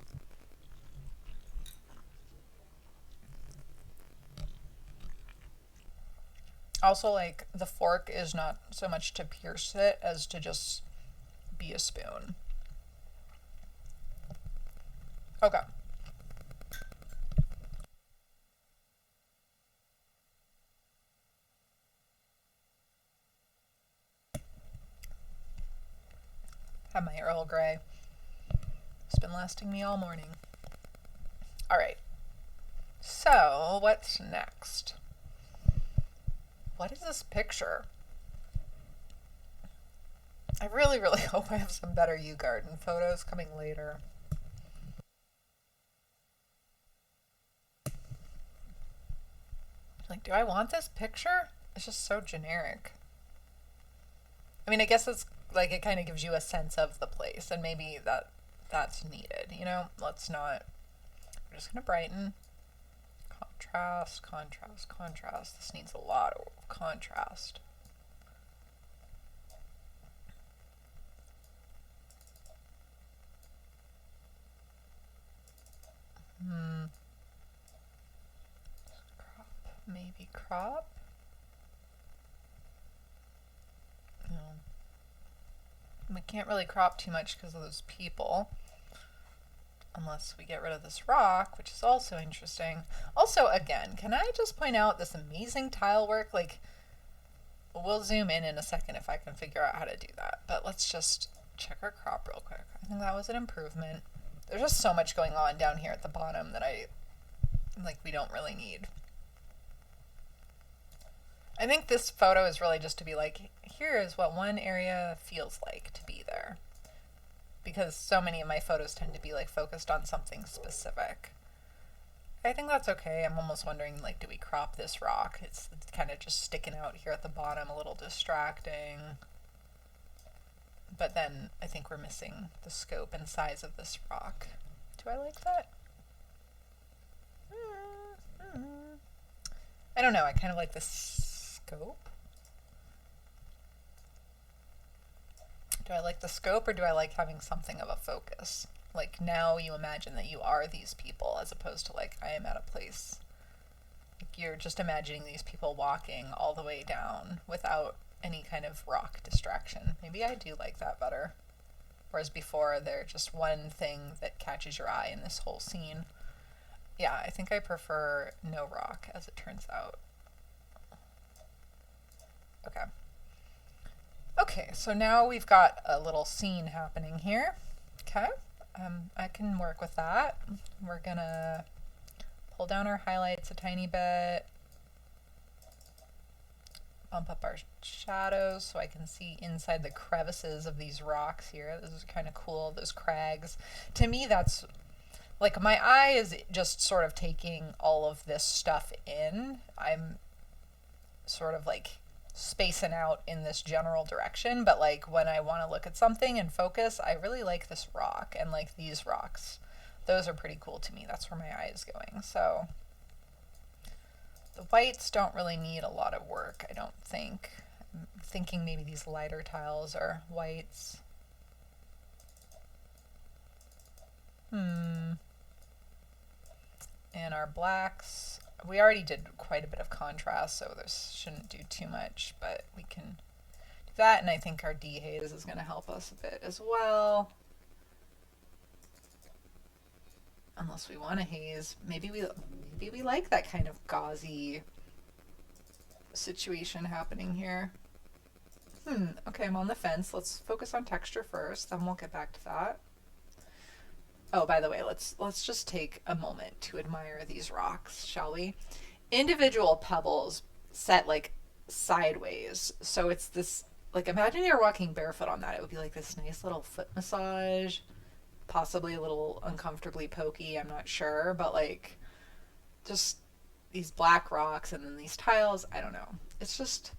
Also, like, the fork is not so much to pierce it as to just be a spoon. Okay. Have my Earl Grey. It's been lasting me all morning. All right. So, what's next? What is this picture? I really, really hope I have some better U Garden photos coming later. Like, do I want this picture? It's just so generic. I mean, I guess it's like it kind of gives you a sense of the place, and maybe that's needed. Let's not. We're just gonna brighten, contrast, contrast, contrast. This needs a lot of contrast. Crop, maybe crop. No. We can't really crop too much because of those people. Unless we get rid of this rock, which is also interesting. Also, again, can I just point out this amazing tile work? Like, we'll zoom in a second if I can figure out how to do that. But let's just check our crop real quick. I think that was an improvement. There's just so much going on down here at the bottom that we don't really need. I think this photo is really just to be like, here is what one area feels like to be there. Because so many of my photos tend to be like focused on something specific. I think that's okay. I'm almost wondering, like, do we crop this rock? It's kind of just sticking out here at the bottom, a little distracting. But then I think we're missing the scope and size of this rock. Do I like that? I don't know. I kind of like the scope. Do I like the scope, or do I like having something of a focus? Like, now you imagine that you are these people, as opposed to like, I am at a place. Like, you're just imagining these people walking all the way down without any kind of rock distraction. Maybe I do like that better. Whereas before, they're just one thing that catches your eye in this whole scene. Yeah, I think I prefer no rock, as it turns out. Okay. Okay, so now we've got a little scene happening here. Okay, I can work with that. We're gonna pull down our highlights a tiny bit, bump up our shadows so I can see inside the crevices of these rocks here. This is kind of cool, those crags. To me, that's like, my eye is just sort of taking all of this stuff in. I'm sort of like spacing out in this general direction, but like when I want to look at something and focus, I really like this rock and like these rocks. Those are pretty cool to me. That's where my eye is going. So the whites don't really need a lot of work, I don't think. I'm thinking maybe these lighter tiles are whites. And our blacks, we already did quite a bit of contrast, so this shouldn't do too much, but we can do that. And I think our dehaze is going to help us a bit as well. Unless we want to haze. Maybe we like that kind of gauzy situation happening here. Okay, I'm on the fence. Let's focus on texture first, then we'll get back to that. Oh, by the way, let's just take a moment to admire these rocks, shall we? Individual pebbles set like sideways. So it's this, like, imagine you're walking barefoot on that. It would be like this nice little foot massage, possibly a little uncomfortably pokey, I'm not sure, but like just these black rocks and then these tiles, I don't know. It's just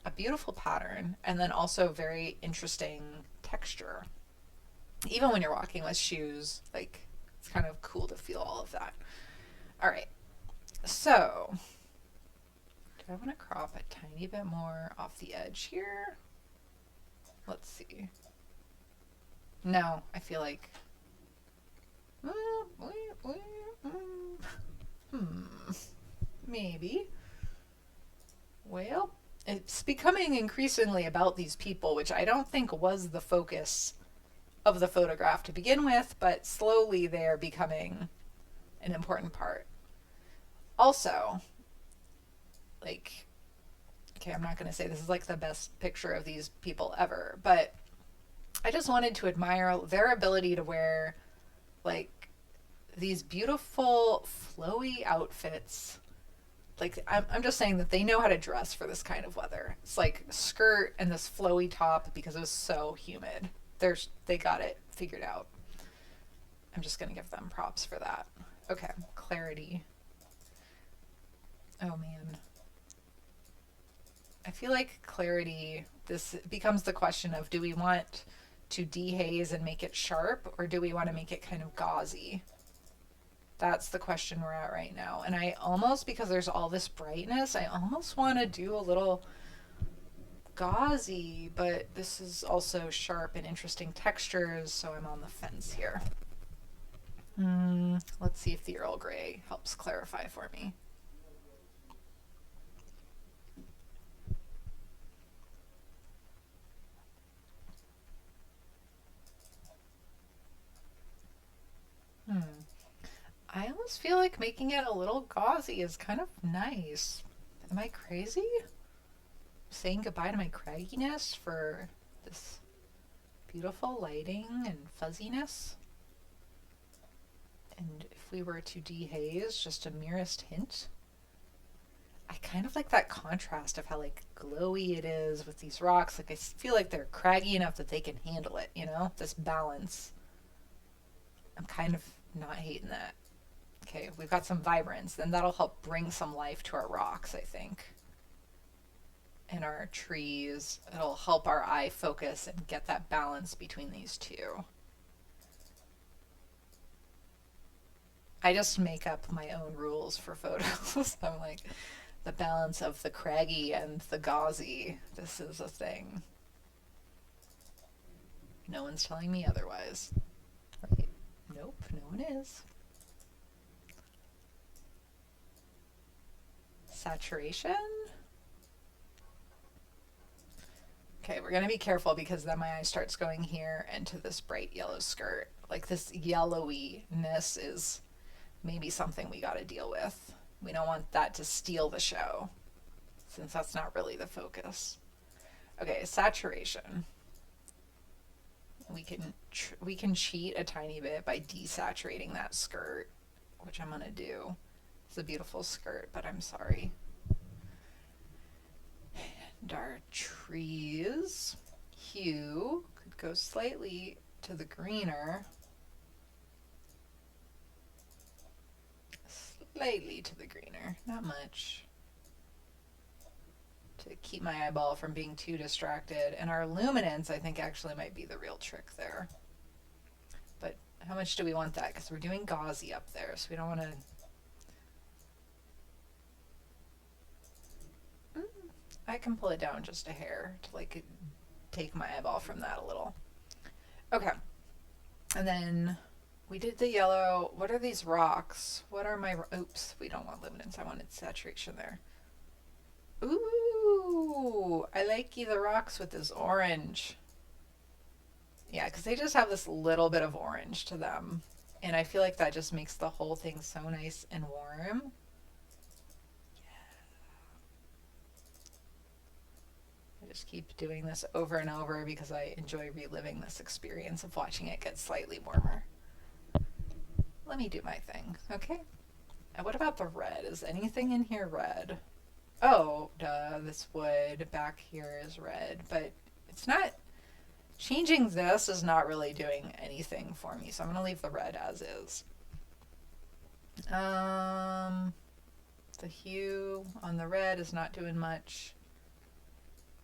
a beautiful pattern, and then also very interesting texture. Even when you're walking with shoes, like, it's kind of cool to feel all of that. All right, so do I want to crop a tiny bit more off the edge here? Let's see. No, I feel like maybe. Well, it's becoming increasingly about these people, which I don't think was the focus of the photograph to begin with, but slowly they are becoming an important part. Also, like, okay, I'm not going to say this is like the best picture of these people ever, but I just wanted to admire their ability to wear like these beautiful flowy outfits, like I'm just saying that they know how to dress for this kind of weather. It's like skirt and this flowy top because it was so humid. They got it figured out. I'm just gonna give them props for that. Okay, clarity. Oh man. I feel like clarity, this becomes the question of, do we want to dehaze and make it sharp, or do we want to make it kind of gauzy? That's the question we're at right now. And I almost, because there's all this brightness, I almost want to do a little gauzy, but this is also sharp and interesting textures, so I'm on the fence here. Let's see if the Earl Grey helps clarify for me. I almost feel like making it a little gauzy is kind of nice. Am I crazy? Saying goodbye to my cragginess for this beautiful lighting and fuzziness? And if we were to dehaze just a merest hint, I kind of like that contrast of how like glowy it is with these rocks. Like I feel like they're craggy enough that they can handle it, you know? This balance. I'm kind of not hating that. Okay, we've got some vibrance, then that'll help bring some life to our rocks, I think. And our trees, it'll help our eye focus and get that balance between these two. I just make up my own rules for photos. I'm like, the balance of the craggy and the gauzy, this is a thing. No one's telling me otherwise. Right? Nope, no one is. Saturation. Okay, we're gonna be careful because then my eye starts going here into this bright yellow skirt. Like this yellowiness is maybe something we gotta deal with. We don't want that to steal the show, since that's not really the focus. Okay, saturation. We can cheat a tiny bit by desaturating that skirt, which I'm gonna do. It's a beautiful skirt, but I'm sorry. And our trees hue could go slightly to the greener. Slightly to the greener, not much. To keep my eyeball from being too distracted. And our luminance, I think, actually might be the real trick there. But how much do we want that? Because we're doing gauzy up there, so we don't want to... I can pull it down just a hair to like take my eyeball from that a little. Okay. And then we did the yellow. What are these rocks? What are my... Oops, we don't want luminance. I wanted saturation there. Ooh, I like the rocks with this orange. Yeah, because they just have this little bit of orange to them. And I feel like that just makes the whole thing so nice and warm. Just keep doing this over and over because I enjoy reliving this experience of watching it get slightly warmer. Let me do my thing, okay? And what about the red? Is anything in here red? Oh, duh, this wood back here is red, but it's not... Changing this is not really doing anything for me, so I'm going to leave the red as is. The hue on the red is not doing much.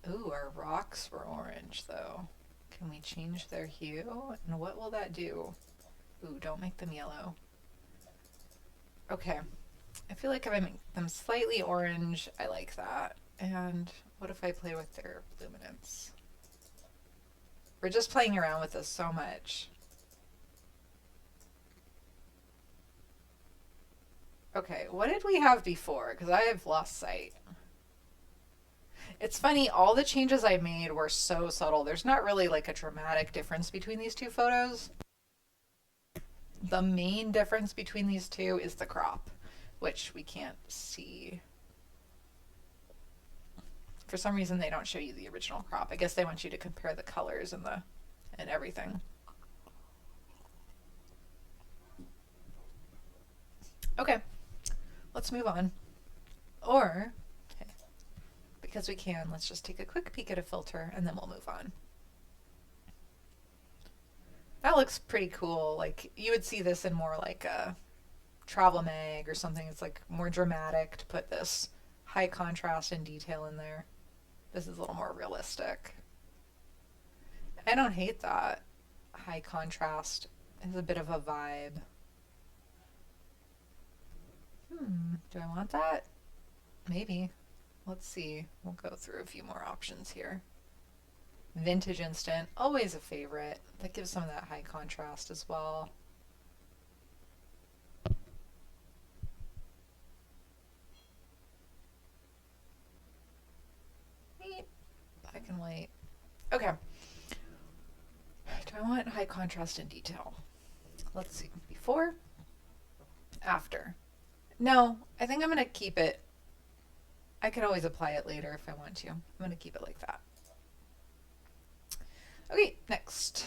Ooh, our rocks were orange, though. Can we change their hue? And what will that do? Ooh, don't make them yellow. Okay. I feel like if I make them slightly orange, I like that. And what if I play with their luminance? We're just playing around with this so much. Okay, what did we have before? Because I have lost sight. It's funny, all the changes I made were so subtle. There's not really like a dramatic difference between these two photos. The main difference between these two is the crop, which we can't see. For some reason they don't show you the original crop. I guess they want you to compare the colors and everything. Okay, let's move on. Or, okay, because we can, let's just take a quick peek at a filter and then we'll move on. That looks pretty cool. Like you would see this in more like a travel mag or something. It's like more dramatic to put this high contrast and detail in there. This is a little more realistic. I don't hate that. High contrast is a bit of a vibe. Do I want that? Maybe. Let's see. We'll go through a few more options here. Vintage instant, always a favorite. That gives some of that high contrast as well. Neat. Black and white. Okay. Do I want high contrast and detail? Let's see. Before, after. No, I think I'm going to keep it. I can always apply it later if I want to. I'm going to keep it like that. Okay, next.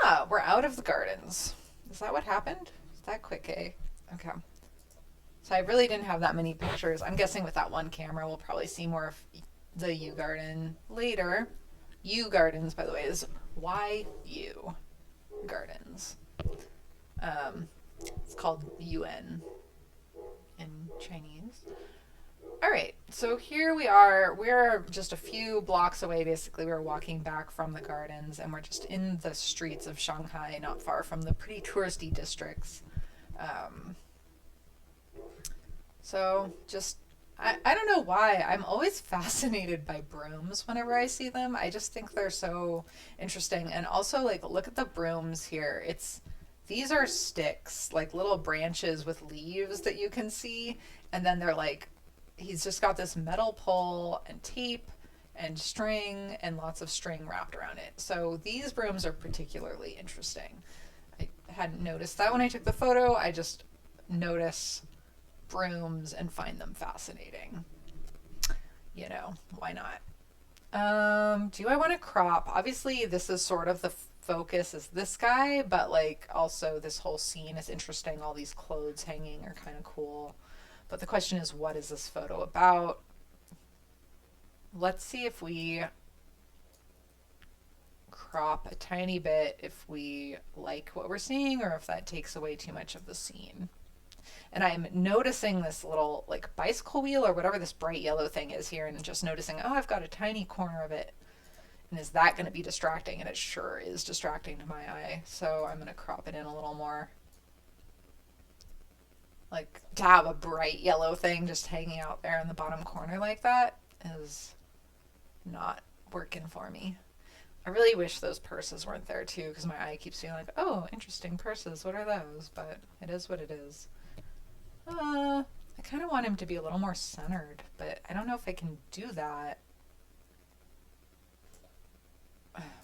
Ah, we're out of the gardens. Is that what happened? Is that quick, eh? Okay. So I really didn't have that many pictures. I'm guessing with that one camera, we'll probably see more of the U garden later. U gardens, by the way, is YU gardens. It's called UN in Chinese. All right, so here we are. We're just a few blocks away, basically. We're walking back from the gardens, and we're just in the streets of Shanghai, not far from the pretty touristy districts. So just, I don't know why. I'm always fascinated by brooms whenever I see them. I just think they're so interesting. And also, like, look at the brooms here. These are sticks, like little branches with leaves that you can see. And then they're like, he's just got this metal pole and tape and string and lots of string wrapped around it. So these brooms are particularly interesting. I hadn't noticed that when I took the photo. I just notice brooms and find them fascinating. You know, why not? Do I want to crop? Obviously, this is sort of the focus is this guy, but like also this whole scene is interesting. All these clothes hanging are kind of cool. But the question is, what is this photo about? Let's see if we crop a tiny bit if we like what we're seeing or if that takes away too much of the scene. And I'm noticing this little like bicycle wheel or whatever this bright yellow thing is here and just noticing, oh, I've got a tiny corner of it. And is that going to be distracting? And it sure is distracting to my eye. So I'm going to crop it in a little more. Like to have a bright yellow thing just hanging out there in the bottom corner like that is not working for me. I really wish those purses weren't there too because my eye keeps being like, oh, interesting purses. What are those? But it is what it is. I kind of want him to be a little more centered, but I don't know if I can do that.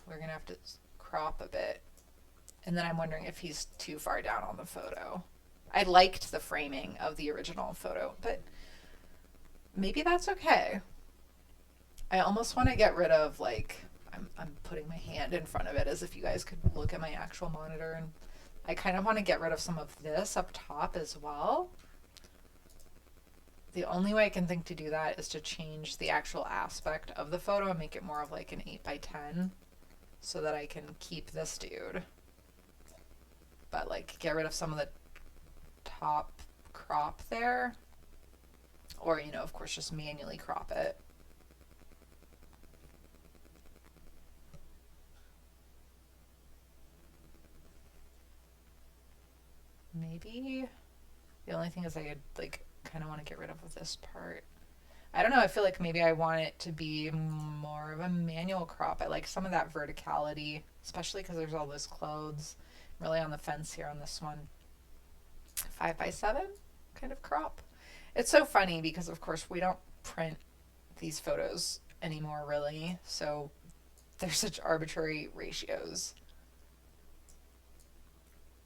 We're going to have to crop a bit. And then I'm wondering if he's too far down on the photo. I liked the framing of the original photo, but maybe that's okay. I almost want to get rid of, like, I'm putting my hand in front of it as if you guys could look at my actual monitor, and I kind of want to get rid of some of this up top as well. The only way I can think to do that is to change the actual aspect of the photo and make it more of like an 8x10 so that I can keep this dude. But like get rid of some of the top crop there. Or, you know, of course, just manually crop it. Maybe the only thing is I like kind of want to get rid of this part. I don't know. I feel like maybe I want it to be more of a manual crop. I like some of that verticality, especially because there's all those clothes. I'm really on the fence here on this one. 5x7 kind of crop. It's so funny because, of course, we don't print these photos anymore, really. So there's such arbitrary ratios.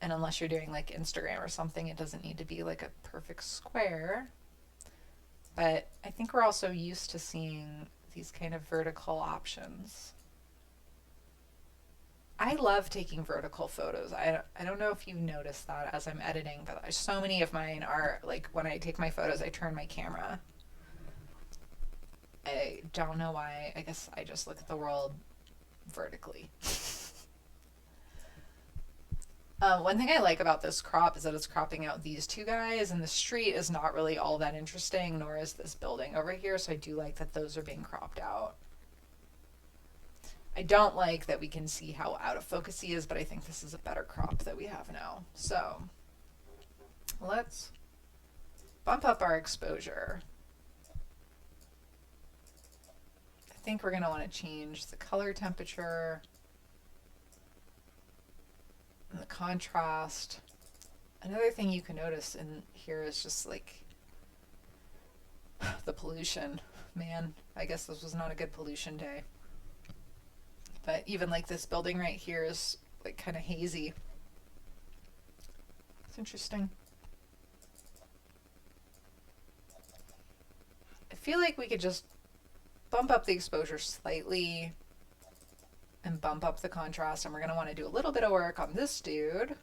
And unless you're doing like Instagram or something, it doesn't need to be like a perfect square. But I think we're also used to seeing these kind of vertical options. I love taking vertical photos. I don't know if you noticed that as I'm editing, but so many of mine are like when I take my photos, I turn my camera. I don't know why. I guess I just look at the world vertically. One thing I like about this crop is that it's cropping out these two guys, and the street is not really all that interesting, nor is this building over here, so I do like that those are being cropped out. I don't like that we can see how out of focus he is, but I think this is a better crop that we have now. So let's bump up our exposure. I think we're going to want to change the color temperature and the contrast. Another thing you can notice in here is just like the pollution. Man, I guess this was not a good pollution day. But even like this building right here is like kind of hazy. It's interesting. I feel like we could just bump up the exposure slightly and bump up the contrast, and we're going to want to do a little bit of work on this dude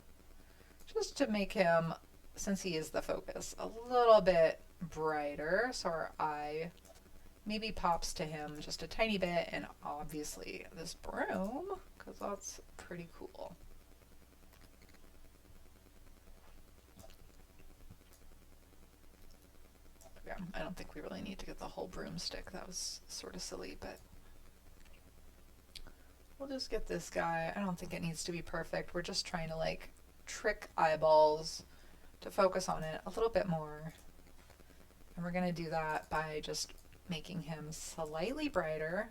just to make him, since he is the focus, a little bit brighter so our eye maybe pops to him just a tiny bit, and obviously this broom, because that's pretty cool. Yeah, I don't think we really need to get the whole broomstick. That was sort of silly, but we'll just get this guy. I don't think it needs to be perfect. We're just trying to like trick eyeballs to focus on it a little bit more. And we're going to do that by just making him slightly brighter,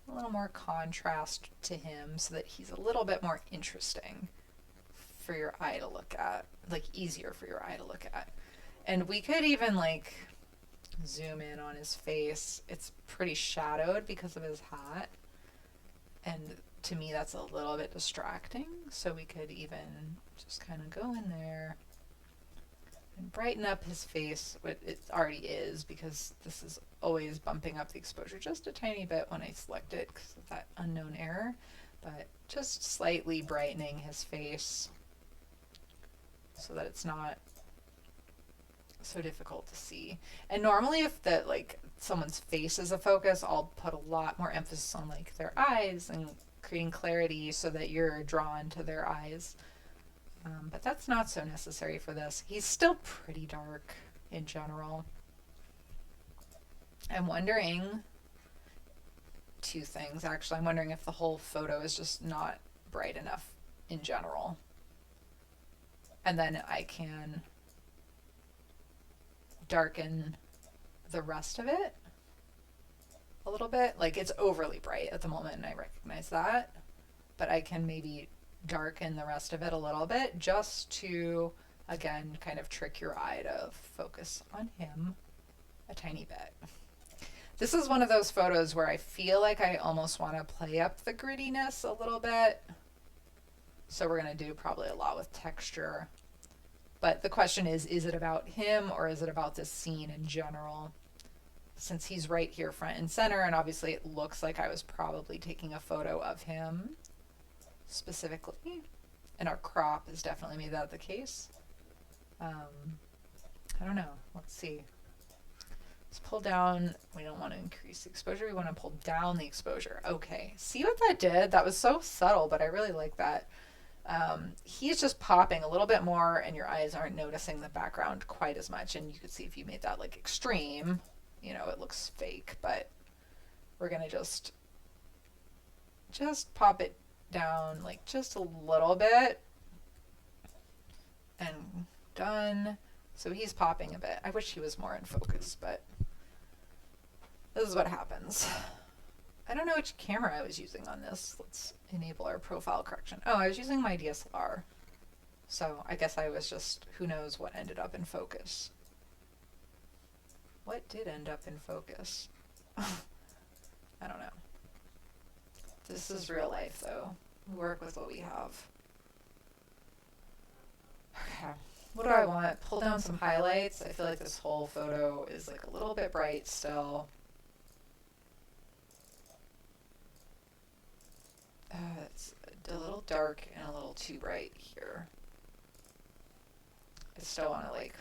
a little more contrast to him so that he's a little bit more interesting for your eye to look at, like easier for your eye to look at. And we could even like zoom in on his face. It's pretty shadowed because of his hat, and to me that's a little bit distracting, so we could even just kind of go in there and brighten up his face, what it already is, because this is always bumping up the exposure just a tiny bit when I select it because of that unknown error, but just slightly brightening his face so that it's not so difficult to see. And normally if the like someone's face is a focus, I'll put a lot more emphasis on like their eyes and creating clarity so that you're drawn to their eyes. But that's not so necessary for this. He's still pretty dark in general. I'm wondering two things actually. I'm wondering if the whole photo is just not bright enough in general. And then I can darken the rest of it a little bit. Like it's overly bright at the moment and I recognize that, but I can maybe darken the rest of it a little bit just to again kind of trick your eye to focus on him a tiny bit. This is one of those photos where I feel like I almost want to play up the grittiness a little bit, so we're going to do probably a lot with texture. But the question is it about him or is it about this scene in general? Since he's right here front and center, and obviously it looks like I was probably taking a photo of him specifically, and our crop has definitely made that the case. I don't know. Let's see. Let's pull down. We don't want to increase the exposure. We want to pull down the exposure. Okay. See what that did? That was so subtle, but I really like that. He's just popping a little bit more and your eyes aren't noticing the background quite as much. And you could see if you made that like extreme, you know, it looks fake, but we're going to just pop it down like just a little bit and done. So he's popping a bit. I wish he was more in focus, but this is what happens. I don't know which camera I was using on this. Let's enable our profile correction. Oh, I was using my DSLR. So I guess I was just, who knows what ended up in focus. What did end up in focus? I don't know. This is real life though. We work with what we have. Okay. What do I want? Pull down some highlights. I feel like this whole photo is like a little bit bright still. Let's a little dark and a little too bright here. I still want to like,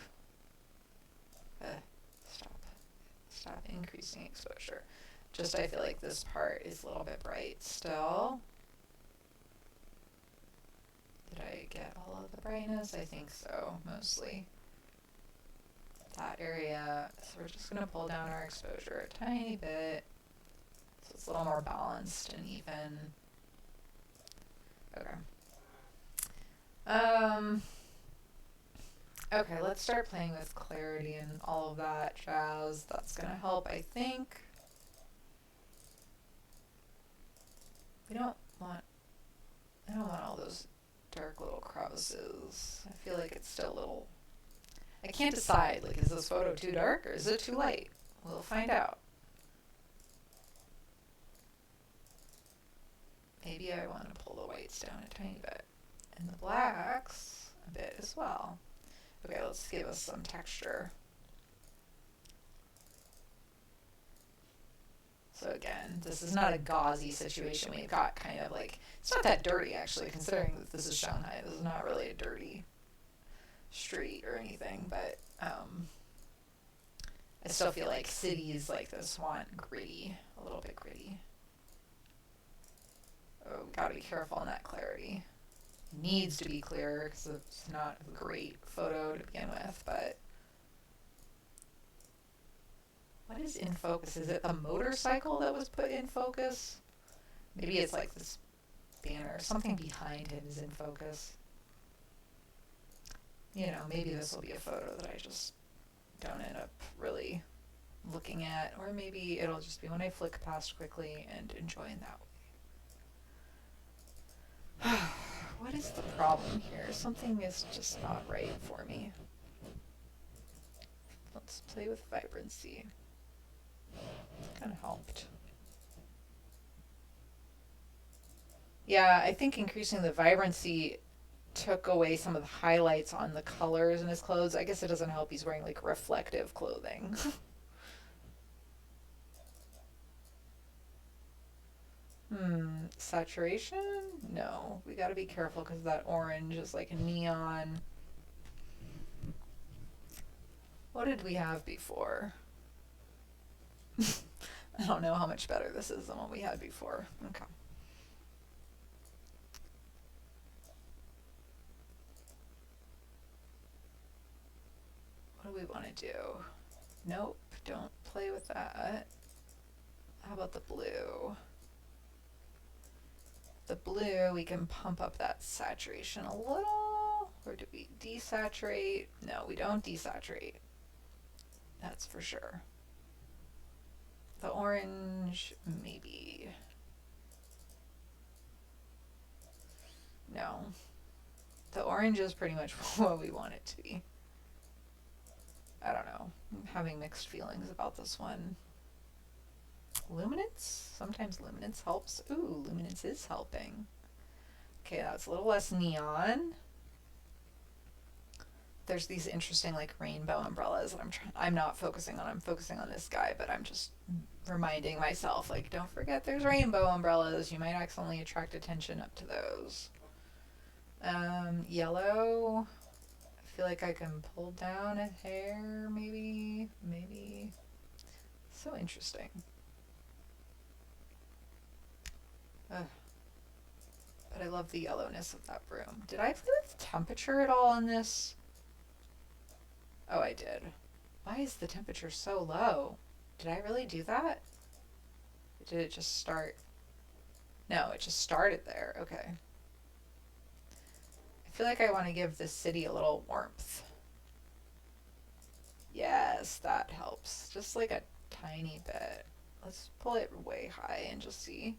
stop increasing exposure. Just I feel like this part is a little bit bright still. Did I get all of the brightness? I think so, mostly. That area, so we're just gonna pull down our exposure a tiny bit so it's a little more balanced and even. Okay. Okay, let's start playing with clarity and all of that jazz. That's gonna help, I think. I don't want all those dark little crevices. I feel like it's still a little. I can't decide, like, is this photo too dark or is it too light? We'll find out. Maybe I want to pull the whites down a tiny bit. And the blacks a bit as well. Okay, let's give us some texture. So again, this is not a gauzy situation. We've got kind of like, it's not that dirty actually, considering that this is Shanghai. This is not really a dirty street or anything, but I still feel like cities like this want gritty, a little bit gritty. Oh, gotta be careful on that clarity. It needs to be clear because it's not a great photo to begin with, but what is in focus? Is it the motorcycle that was put in focus? Maybe it's like this banner. Something behind him is in focus. You know, maybe this will be a photo that I just don't end up really looking at, or maybe it'll just be when I flick past quickly and enjoy in that way. What is the problem here? Something is just not right for me. Let's play with vibrancy. Kind of helped. Yeah, I think increasing the vibrancy took away some of the highlights on the colors in his clothes. I guess it doesn't help he's wearing like reflective clothing. Saturation? No, we gotta be careful because that orange is like neon. What did we have before? I don't know how much better this is than what we had before. Okay. What do we want to do? Nope, don't play with that. How about the blue? The blue, we can pump up that saturation a little. Or do we desaturate? No, we don't desaturate. That's for sure. The orange, maybe. No. The orange is pretty much what we want it to be. I don't know. I'm having mixed feelings about this one. Luminance? Sometimes luminance helps. Ooh, luminance is helping. Okay, that's a little less neon. There's these interesting like rainbow umbrellas that I'm not focusing on. I'm focusing on this guy, but I'm just reminding myself, like, don't forget there's rainbow umbrellas. You might accidentally attract attention up to those. Yellow. I feel like I can pull down a hair, maybe. So interesting. Ugh. But I love the yellowness of that room. Did I play with temperature at all on this? Oh, I did. Why is the temperature so low? Did I really do that? Or did it just start? No, it just started there. Okay. I feel like I want to give this city a little warmth. Yes, that helps. Just like a tiny bit. Let's pull it way high and just see.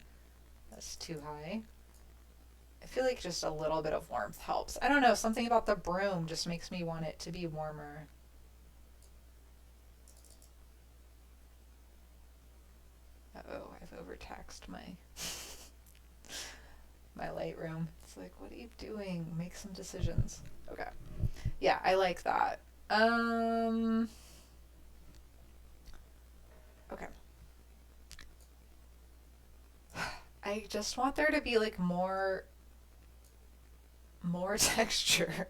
That's too high. I feel like just a little bit of warmth helps. I don't know, something about the broom just makes me want it to be warmer. Uh-oh, I've overtaxed my my Lightroom. It's like, what are you doing? Make some decisions. Okay. Yeah, I like that. Okay. I just want there to be like more More texture.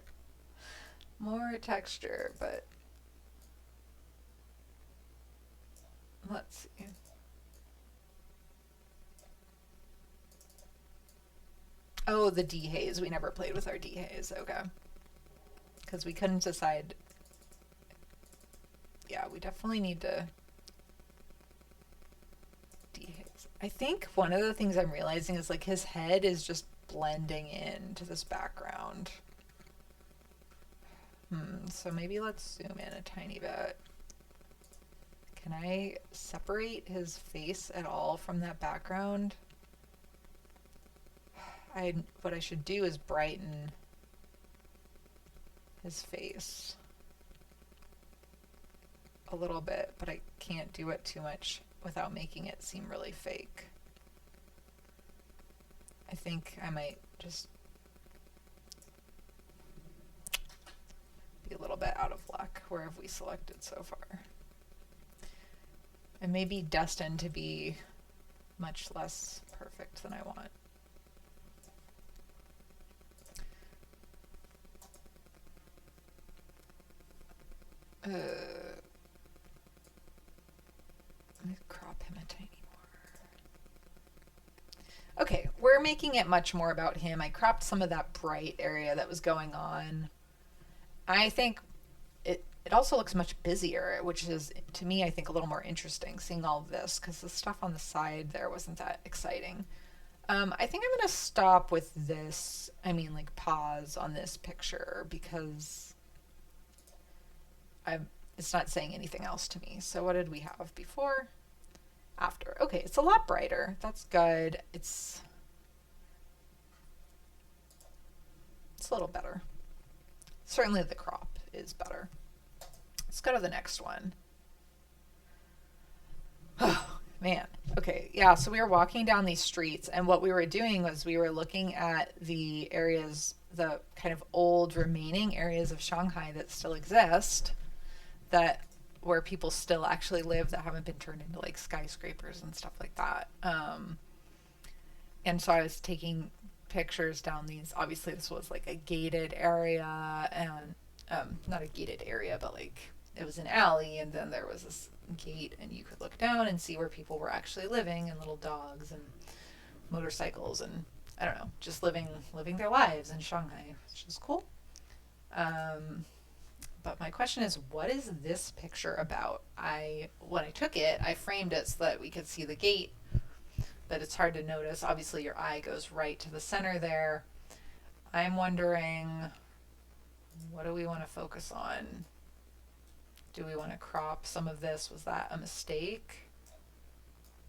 More texture, but let's see. Oh, the dehaze. We never played with our dehaze. Okay. Because we couldn't decide. Yeah, we definitely need to dehaze. I think one of the things I'm realizing is like his head is just blending into this background. So maybe let's zoom in a tiny bit. Can I separate his face at all from that background? What I should do is brighten his face a little bit, but I can't do it too much without making it seem really fake. I think I might just be a little bit out of luck. Where have we selected so far? And maybe destined to be much less perfect than I want. Let me crop him a tiny more. Okay, we're making it much more about him. I cropped some of that bright area that was going on. I think it also looks much busier, which is, to me, I think a little more interesting seeing all of this, because the stuff on the side there wasn't that exciting. I think I'm going to stop with this, like pause on this picture, because it's not saying anything else to me. So what did we have before? After. Okay, it's a lot brighter. That's good. It's a little better. Certainly the crop is better. Let's go to the next one. Oh, man. Okay, yeah, so we were walking down these streets, and what we were doing was we were looking at the areas, the kind of old remaining areas of Shanghai that still exist, that where people still actually live, that haven't been turned into like skyscrapers and stuff like that. And so I was taking pictures down these. Obviously, this was like a gated area, and not a gated area, but like it was an alley, and then there was this gate, and you could look down and see where people were actually living, and little dogs and motorcycles, and I don't know, just living their lives in Shanghai, which is cool. But my question is, what is this picture about? When I took it, I framed it so that we could see the gate, but it's hard to notice. Obviously, your eye goes right to the center there. I'm wondering, what do we want to focus on? Do we want to crop some of this? Was that a mistake?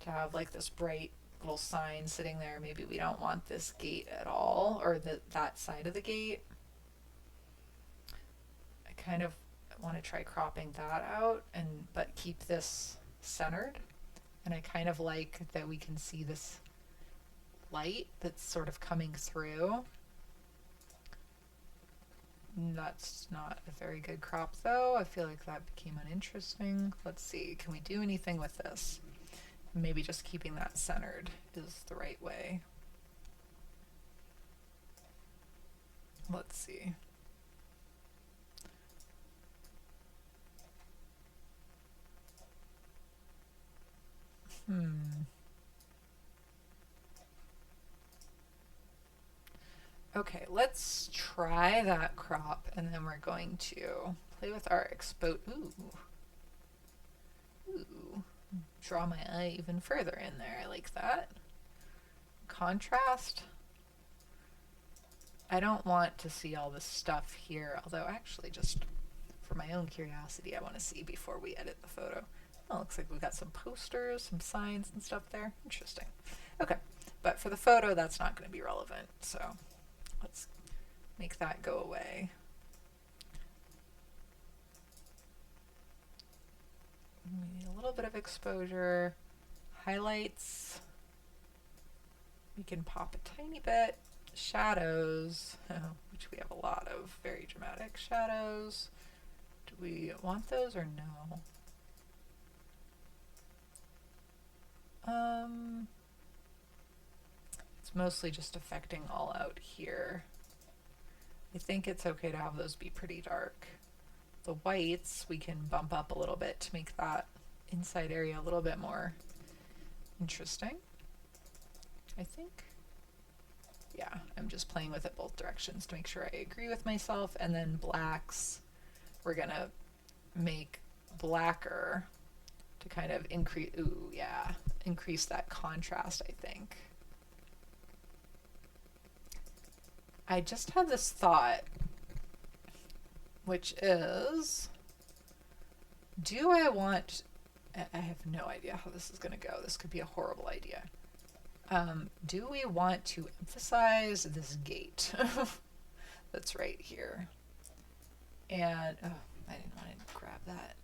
To have like this bright little sign sitting there. Maybe we don't want this gate at all, or that side of the gate. I kind of want to try cropping that out, but keep this centered. And I kind of like that we can see this light that's sort of coming through. That's not a very good crop though. I feel like that became uninteresting. Let's see, can we do anything with this? Maybe just keeping that centered is the right way. Let's see. Okay, let's try that crop, and then we're going to play with our Ooh. Draw my eye even further in there. I like that. Contrast. I don't want to see all this stuff here, although actually just for my own curiosity, I want to see before we edit the photo. Oh, looks like we've got some posters, some signs and stuff there. Interesting. Okay, but for the photo, that's not going to be relevant, so let's make that go away. Maybe a little bit of exposure. Highlights. We can pop a tiny bit. Shadows, which we have a lot of very dramatic shadows. Do we want those or no? It's mostly just affecting all out here. I think it's okay to have those be pretty dark. The whites we can bump up a little bit to make that inside area a little bit more interesting, I think. Yeah, I'm just playing with it both directions to make sure I agree with myself. And then blacks, we're gonna make blacker to kind of increase, ooh, yeah, increase that contrast, I think. I just had this thought, which is, do I want, I have no idea how this is going to go. This could be a horrible idea. Do we want to emphasize this gate that's right here? And, oh, I didn't want to grab that.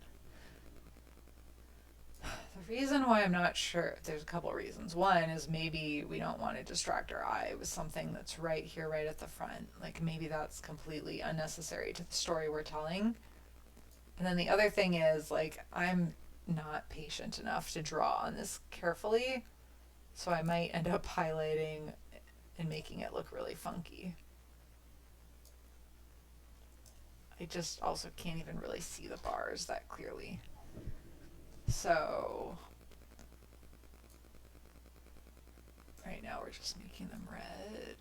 The reason why I'm not sure, there's a couple of reasons. One is maybe we don't want to distract our eye with something that's right here, right at the front. Like maybe that's completely unnecessary to the story we're telling. And then the other thing is, like, I'm not patient enough to draw on this carefully, so I might end up highlighting and making it look really funky. I just also can't even really see the bars that clearly. So right now we're just making them red.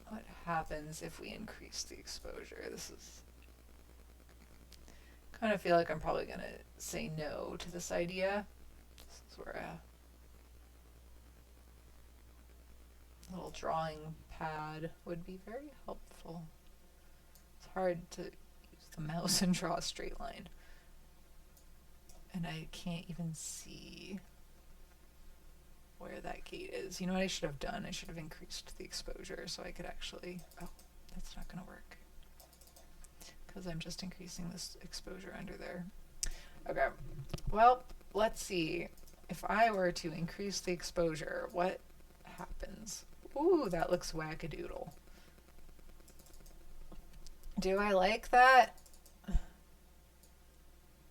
What happens if we increase the exposure? This is kind of feel like I'm probably gonna say no to this idea. This is where a little drawing pad would be very helpful. It's hard to use the mouse and draw a straight line. And I can't even see where that gate is. You know what I should have done? I should have increased the exposure so I could actually, oh, that's not gonna work. Because I'm just increasing this exposure under there. Okay, well, let's see. If I were to increase the exposure, what happens? Ooh, that looks wackadoodle. Do I like that?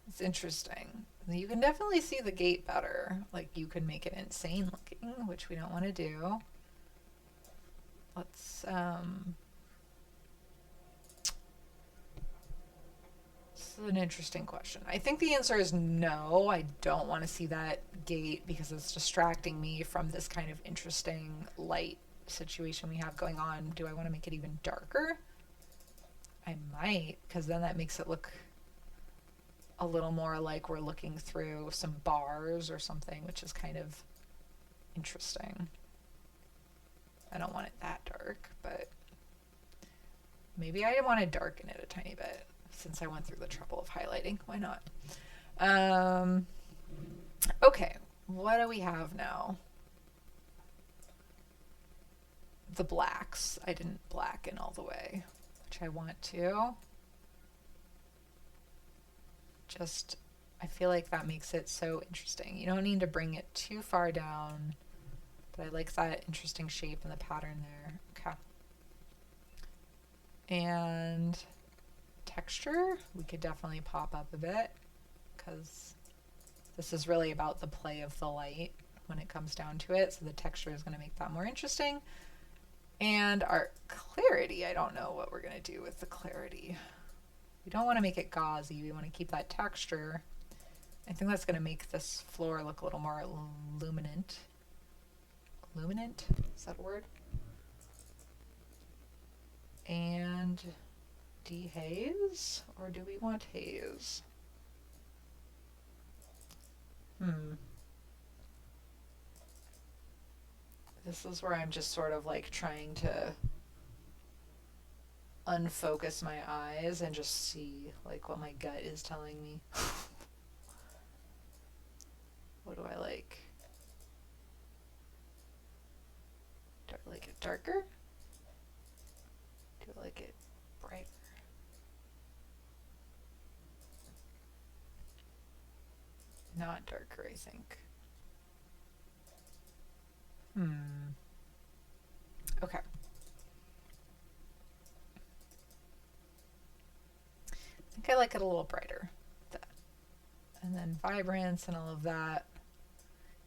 It's interesting. You can definitely see the gate better. Like you can make it insane looking, which we don't want to do. Let's this is an interesting question. I think the answer is no. I don't want to see that gate because it's distracting me from this kind of interesting light situation we have going on. Do I want to make it even darker? I might, because then that makes it look a little more like we're looking through some bars or something, which is kind of interesting. I don't want it that dark, but maybe I want to darken it a tiny bit since I went through the trouble of highlighting. Why not? Okay, what do we have now? The blacks. I didn't blacken all the way, which I want to. Just, I feel like that makes it so interesting. You don't need to bring it too far down, but I like that interesting shape and the pattern there. Okay. And texture, we could definitely pop up a bit because this is really about the play of the light when it comes down to it. So the texture is going to make that more interesting. And our clarity, I don't know what we're going to do with the clarity. We don't want to make it gauzy. We want to keep that texture. I think that's going to make this floor look a little more luminant. Luminant? Is that a word? And dehaze? Or do we want haze? This is where I'm just sort of like trying to unfocus my eyes and just see like what my gut is telling me. What do I like? Do I like it darker? Do I like it brighter? Not darker, I think. Okay. I think I like it a little brighter. And then vibrance and all of that.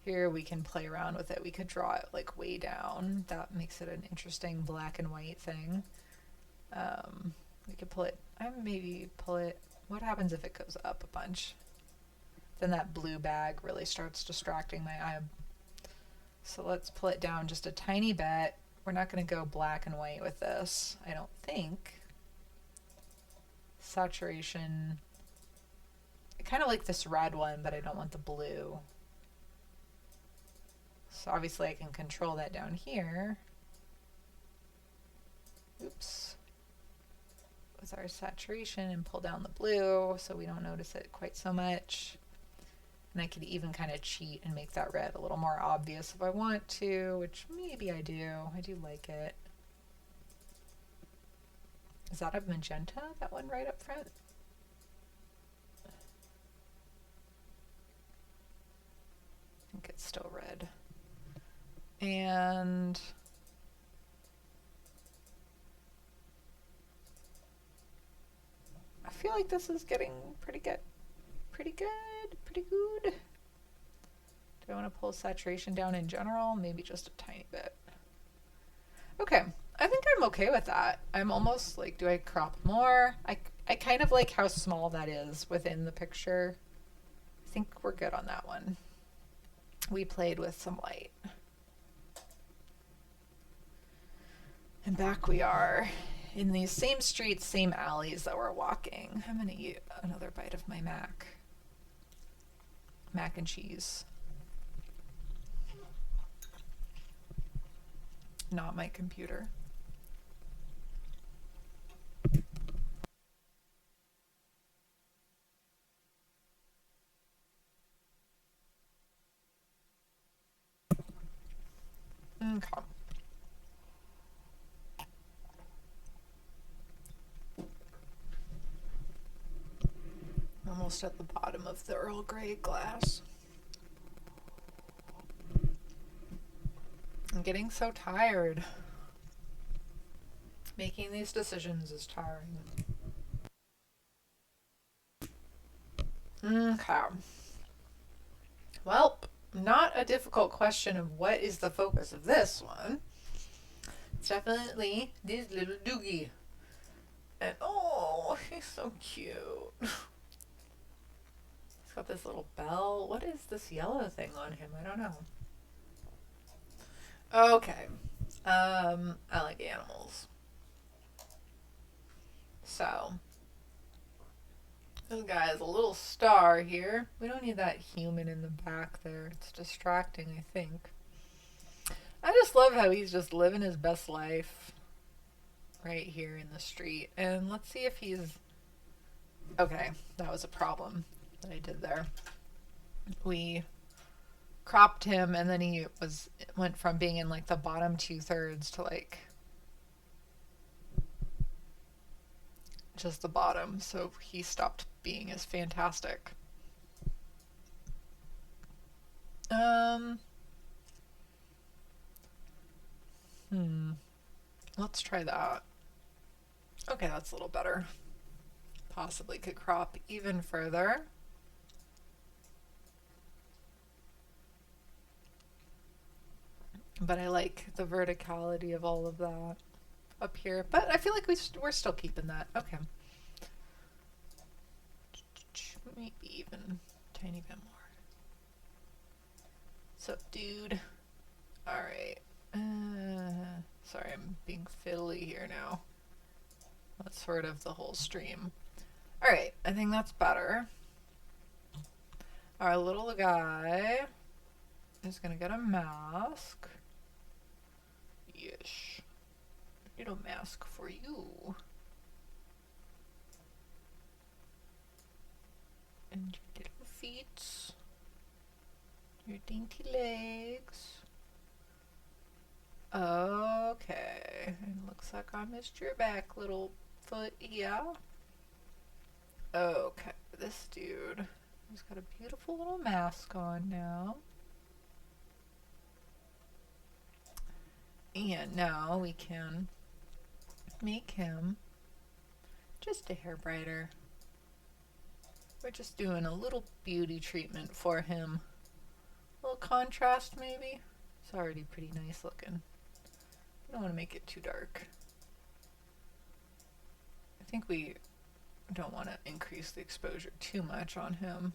Here we can play around with it. We could draw it like way down. That makes it an interesting black and white thing. We could pull it, I maybe pull it, what happens if it goes up a bunch? Then that blue bag really starts distracting my eye. So let's pull it down just a tiny bit. We're not going to go black and white with this, I don't think. Saturation. I kind of like this red one, but I don't want the blue. So obviously I can control that down here. Oops. With our saturation and pull down the blue so we don't notice it quite so much. And I could even kind of cheat and make that red a little more obvious if I want to, which maybe I do. I do like it. Is that a magenta, that one right up front? I think it's still red. And I feel like this is getting pretty good. Pretty good. Pretty good. Do I want to pull saturation down in general? Maybe just a tiny bit. Okay. I think I'm okay with that. I'm almost like, do I crop more? I kind of like how small that is within the picture. I think we're good on that one. We played with some light. And back we are in these same streets, same alleys that we're walking. I'm gonna eat another bite of my mac and cheese. Not my computer. Okay. Almost at the bottom of the Earl Grey glass. I'm getting so tired. Making these decisions is tiring. Okay. Well, not a difficult question of what is the focus of this one. It's definitely this little doogie. And oh, he's so cute. He's got this little bell. What is this yellow thing on him? I don't know. Okay. I like animals. So, this guy is a little star here. We don't need that human in the back there. It's distracting, I think. I just love how he's just living his best life right here in the street. And let's see if he's... Okay, that was a problem that I did there. We cropped him and then he went from being in like the bottom 2/3 to like just the bottom, so he stopped being as fantastic. Let's try that. Okay, that's a little better. Possibly could crop even further. But I like the verticality of all of that up here. But I feel like we're still keeping that. Okay. Maybe even a tiny bit more. What's up, dude? Alright. Sorry, I'm being fiddly here now. That's sort of the whole stream. Alright, I think that's better. Our little guy is gonna get a mask. Yes. Need a mask for you. And your little feet. Your dainty legs. Okay. And looks like I missed your back, little foot. Yeah. Okay. This dude has got a beautiful little mask on now. And now we can make him just a hair brighter. We're just doing a little beauty treatment for him. A little contrast maybe. It's already pretty nice looking. I don't want to make it too dark. I think we don't want to increase the exposure too much on him.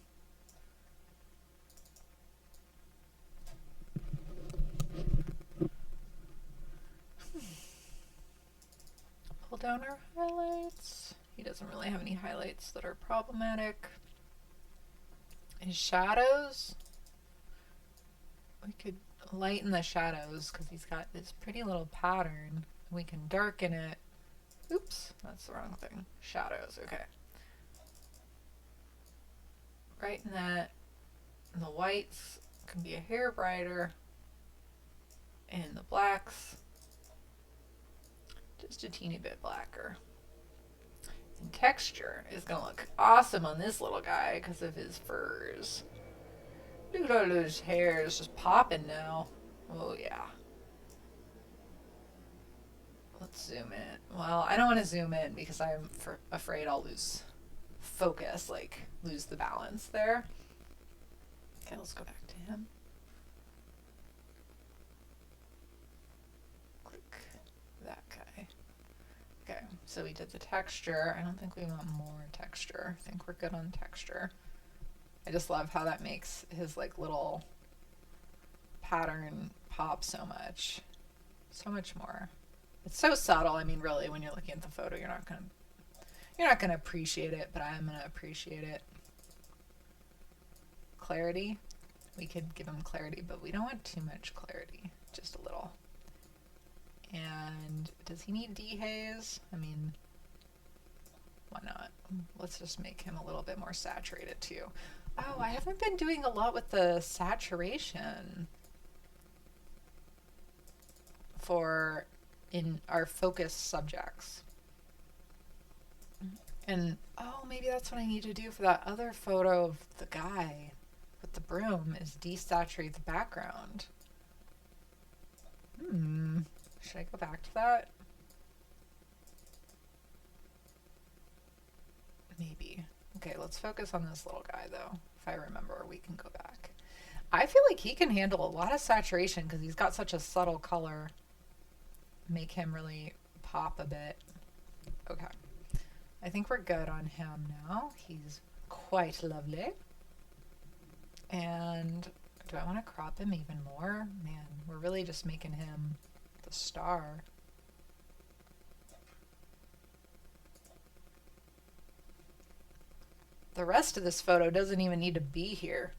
Pull down our highlights. He doesn't really have any highlights that are problematic. His shadows, we could lighten the shadows because he's got this pretty little pattern. We can darken it. Oops, that's the wrong thing. Shadows, okay. Brighten that. And the whites can be a hair brighter. And the blacks, just a teeny bit blacker. And texture is going to look awesome on this little guy because of his furs. Look at all those hairs just popping now. Oh, yeah. Let's zoom in. Well, I don't want to zoom in because I'm afraid I'll lose focus, like lose the balance there. Okay, let's go back to him. Click that guy. Okay, so we did the texture. I don't think we want more texture. I think we're good on texture. I just love how that makes his like little pattern pop so much. So much more. It's so subtle. I mean, really, when you're looking at the photo, you're not gonna appreciate it, but I'm gonna appreciate it. Clarity. We could give him clarity, but we don't want too much clarity. Just a little. And does he need dehaze? I mean, why not? Let's just make him a little bit more saturated too. Oh, I haven't been doing a lot with the saturation for in our focus subjects. And oh, maybe that's what I need to do for that other photo of the guy with the broom is desaturate the background. Should I go back to that? Maybe. Okay, let's focus on this little guy though. If I remember, we can go back. I feel like he can handle a lot of saturation because he's got such a subtle color. Make him really pop a bit. Okay. I think we're good on him now. He's quite lovely. And do I want to crop him even more? Man, we're really just making him the star. The rest of this photo doesn't even need to be here.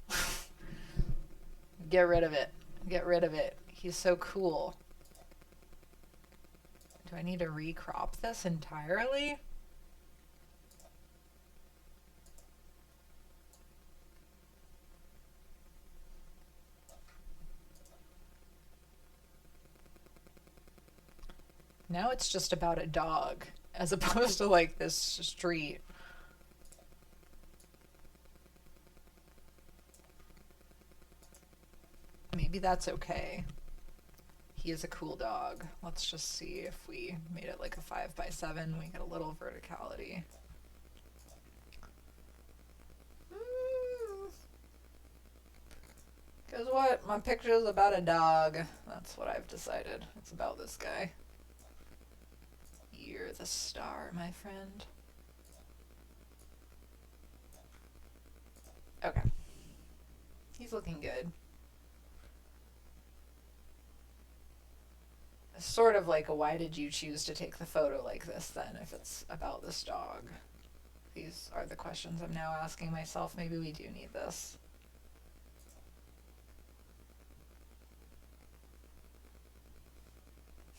Get rid of it. Get rid of it. He's so cool. Do I need to recrop this entirely? Now it's just about a dog as opposed to like this street. Maybe that's okay. He is a cool dog. Let's just see if we made it like a 5x7. We get a little verticality. Guess what? My picture is about a dog. That's what I've decided. It's about this guy. You're the star, my friend. Okay. He's looking good. Sort of like a why did you choose to take the photo like this then if it's about this dog? These are the questions I'm now asking myself. Maybe we do need this.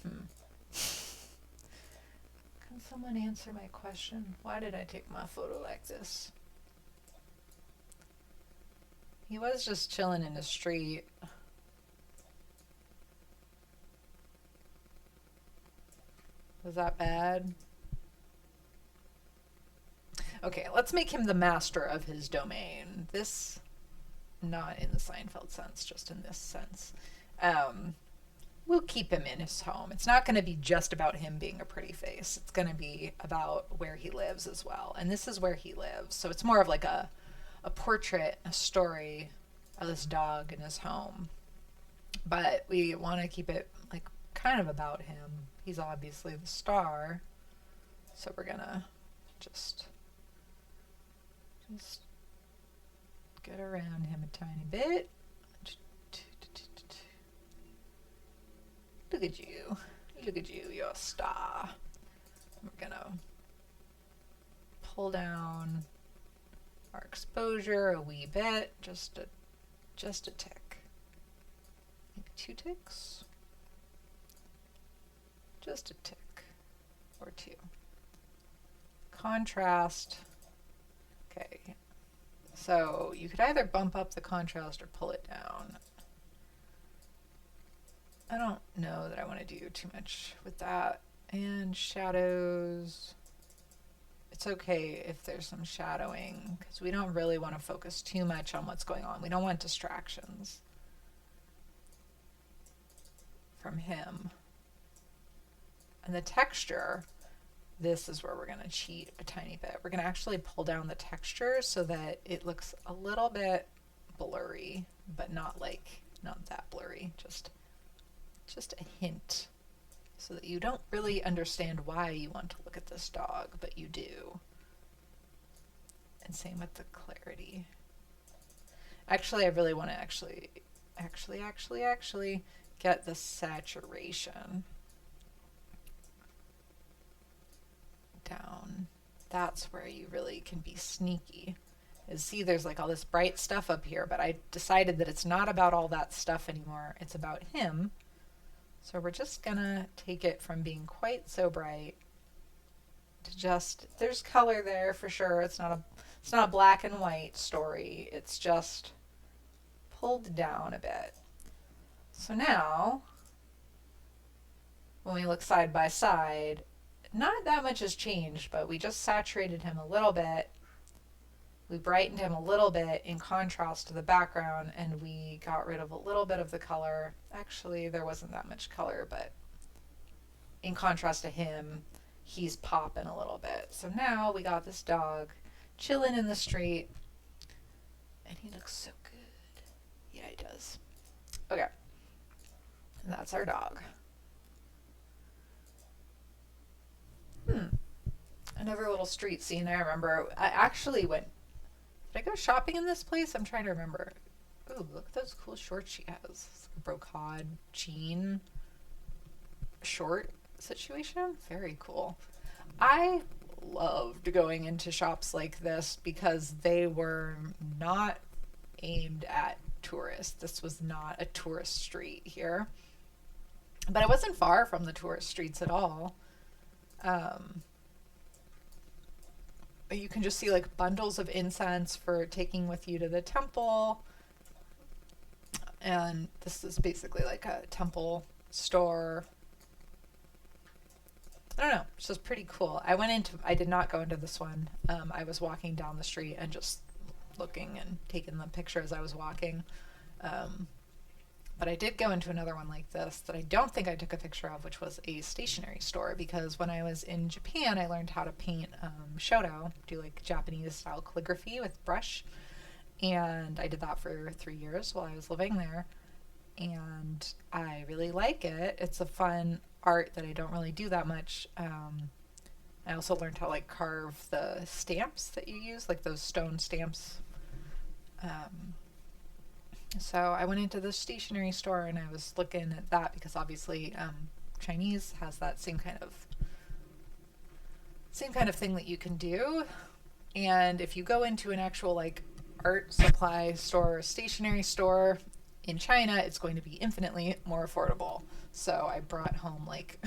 Can someone answer my question? Why did I take my photo like this? He was just chilling in the street. Was that bad? Okay, let's make him the master of his domain. This, not in the Seinfeld sense, just in this sense. We'll keep him in his home. It's not going to be just about him being a pretty face. It's going to be about where he lives as well. And this is where he lives. So it's more of like a portrait, a story of this dog in his home. But we want to keep it like kind of about him. He's obviously the star. So we're going to Just get around him a tiny bit. Look at you. Look at you, you're a star. We're gonna pull down our exposure a wee bit, just a tick. Maybe 2 ticks. Just a tick or 2. Contrast. Okay. So you could either bump up the contrast or pull it down. I don't know that I want to do too much with that. And shadows. It's okay if there's some shadowing because we don't really want to focus too much on what's going on. We don't want distractions from him. And the texture, this is where we're going to cheat a tiny bit. We're going to actually pull down the texture so that it looks a little bit blurry, but not that blurry, just a hint, so that you don't really understand why you want to look at this dog, but you do. And same with the clarity. Actually, I really want to actually get the saturation down. That's where you really can be sneaky. Is see, there's like all this bright stuff up here, but I decided that it's not about all that stuff anymore. It's about him. So we're just gonna take it from being quite so bright to just, there's color there for sure. It's not a black and white story. It's just pulled down a bit. So now, when we look side by side, not that much has changed, but we just saturated him a little bit. We brightened him a little bit in contrast to the background, and we got rid of a little bit of the color. Actually, there wasn't that much color, but in contrast to him, he's popping a little bit. So now we got this dog chilling in the street, and he looks so good. Yeah, he does. Okay. And that's our dog. Another little street scene I remember. I actually went. Did I go shopping in this place? I'm trying to remember. Ooh, look at those cool shorts she has. It's like a brocade jean short situation. Very cool. I loved going into shops like this because they were not aimed at tourists. This was not a tourist street here. But it wasn't far from the tourist streets at all. You can just see like bundles of incense for taking with you to the temple. And this is basically like a temple store. I don't know, it's just pretty cool. I did not go into this one. I was walking down the street and just looking and taking the picture as I was walking. But I did go into another one like this that I don't think I took a picture of, which was a stationery store, because when I was in Japan, I learned how to paint shodo, do like Japanese style calligraphy with brush. And I did that for 3 years while I was living there. And I really like it. It's a fun art that I don't really do that much. I also learned how to like carve the stamps that you use, like those stone stamps. So I went into the stationery store and I was looking at that because obviously Chinese has that same kind of thing that you can do. And if you go into an actual like art supply store or stationery store in China, it's going to be infinitely more affordable. So I brought home like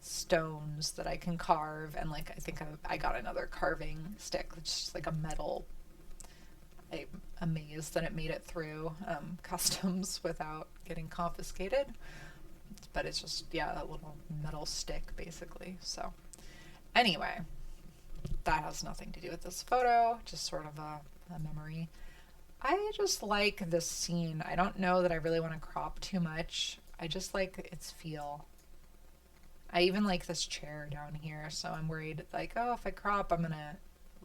stones that I can carve, and like I think I got another carving stick, which is like a metal. I'm amazed that it made it through customs without getting confiscated. But it's just, yeah, a little metal stick basically. So anyway, that has nothing to do with this photo, just sort of a memory. I just like this scene. I don't know that I really want to crop too much. I just like its feel. I even like this chair down here, so I'm worried like, oh, if I crop, I'm gonna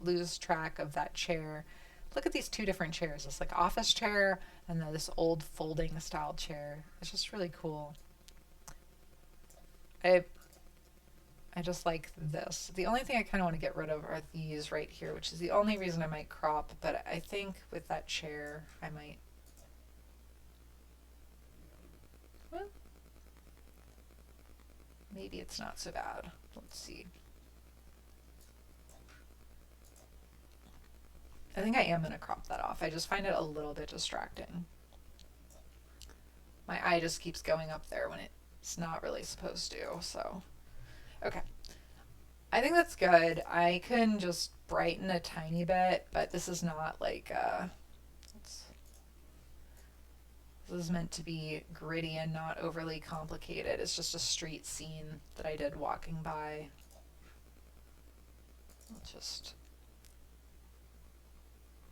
lose track of that chair. Look at these 2 different chairs. This like office chair and then this old folding style chair. It's just really cool. I I just like this. The only thing I kind of want to get rid of are these right here, which is the only reason I might crop, but I think with that chair, I might. Well, maybe it's not so bad. Let's see. I think I am going to crop that off. I just find it a little bit distracting. My eye just keeps going up there when it's not really supposed to, so. Okay. I think that's good. I can just brighten a tiny bit, but this is not like, this is meant to be gritty and not overly complicated. It's just a street scene that I did walking by. Let's just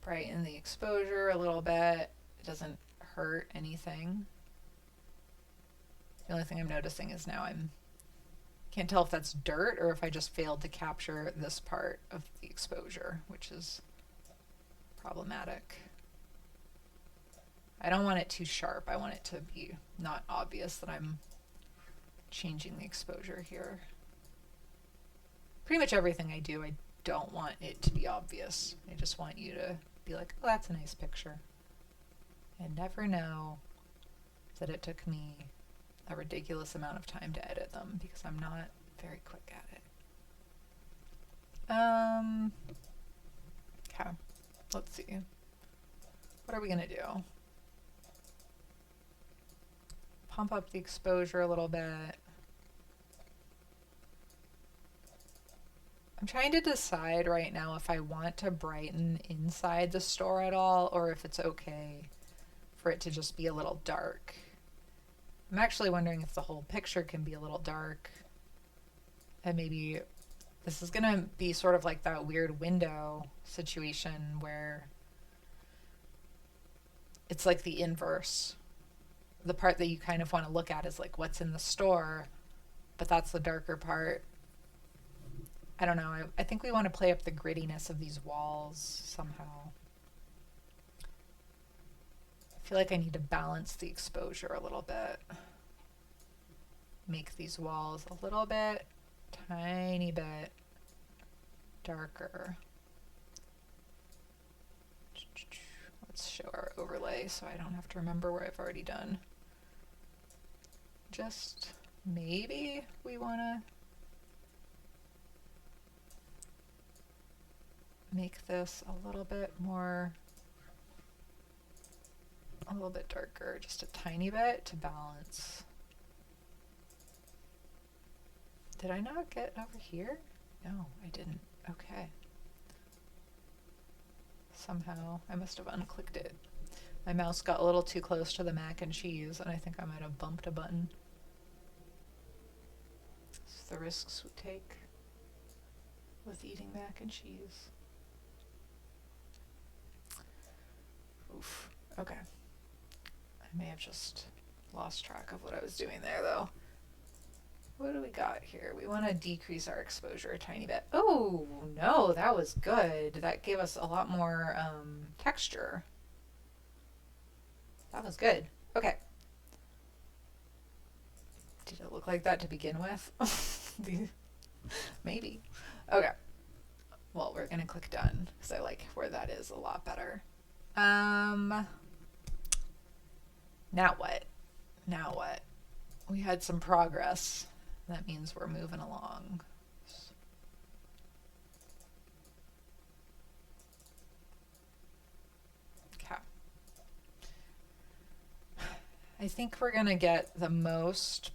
brighten the exposure a little bit. It doesn't hurt anything. The only thing I'm noticing is now can't tell if that's dirt or if I just failed to capture this part of the exposure, which is problematic. I don't want it too sharp. I want it to be not obvious that I'm changing the exposure here. Pretty much everything I do, I don't want it to be obvious. I just want you to be like, oh, that's a nice picture. And never know that it took me a ridiculous amount of time to edit them because I'm not very quick at it. Okay, let's see. What are we gonna do? Pump up the exposure a little bit. I'm trying to decide right now if I want to brighten inside the store at all or if it's okay for it to just be a little dark. I'm actually wondering if the whole picture can be a little dark. And maybe this is going to be sort of like that weird window situation where it's like the inverse. The part that you kind of want to look at is like what's in the store, but that's the darker part. I don't know. I think we want to play up the grittiness of these walls somehow. I feel like I need to balance the exposure a little bit. Make these walls a little bit, tiny bit darker. Let's show our overlay so I don't have to remember where I've already done. Just maybe we want to make this a little bit more, a little bit darker, just a tiny bit to balance. Did I not get over here? No, I didn't. Okay. Somehow I must have unclicked it. My mouse got a little too close to the mac and cheese and I think I might have bumped a button. It's the risks we take with eating mac and cheese. Oof. Okay. I may have just lost track of what I was doing there though. What do we got here? We want to decrease our exposure a tiny bit. Oh, no, that was good. That gave us a lot more texture. That was good. Okay. Did it look like that to begin with? Maybe. Okay. Well, we're going to click done because I like where that is a lot better. Now what? Now what? We had some progress. That means we're moving along. Okay. I think we're gonna get the most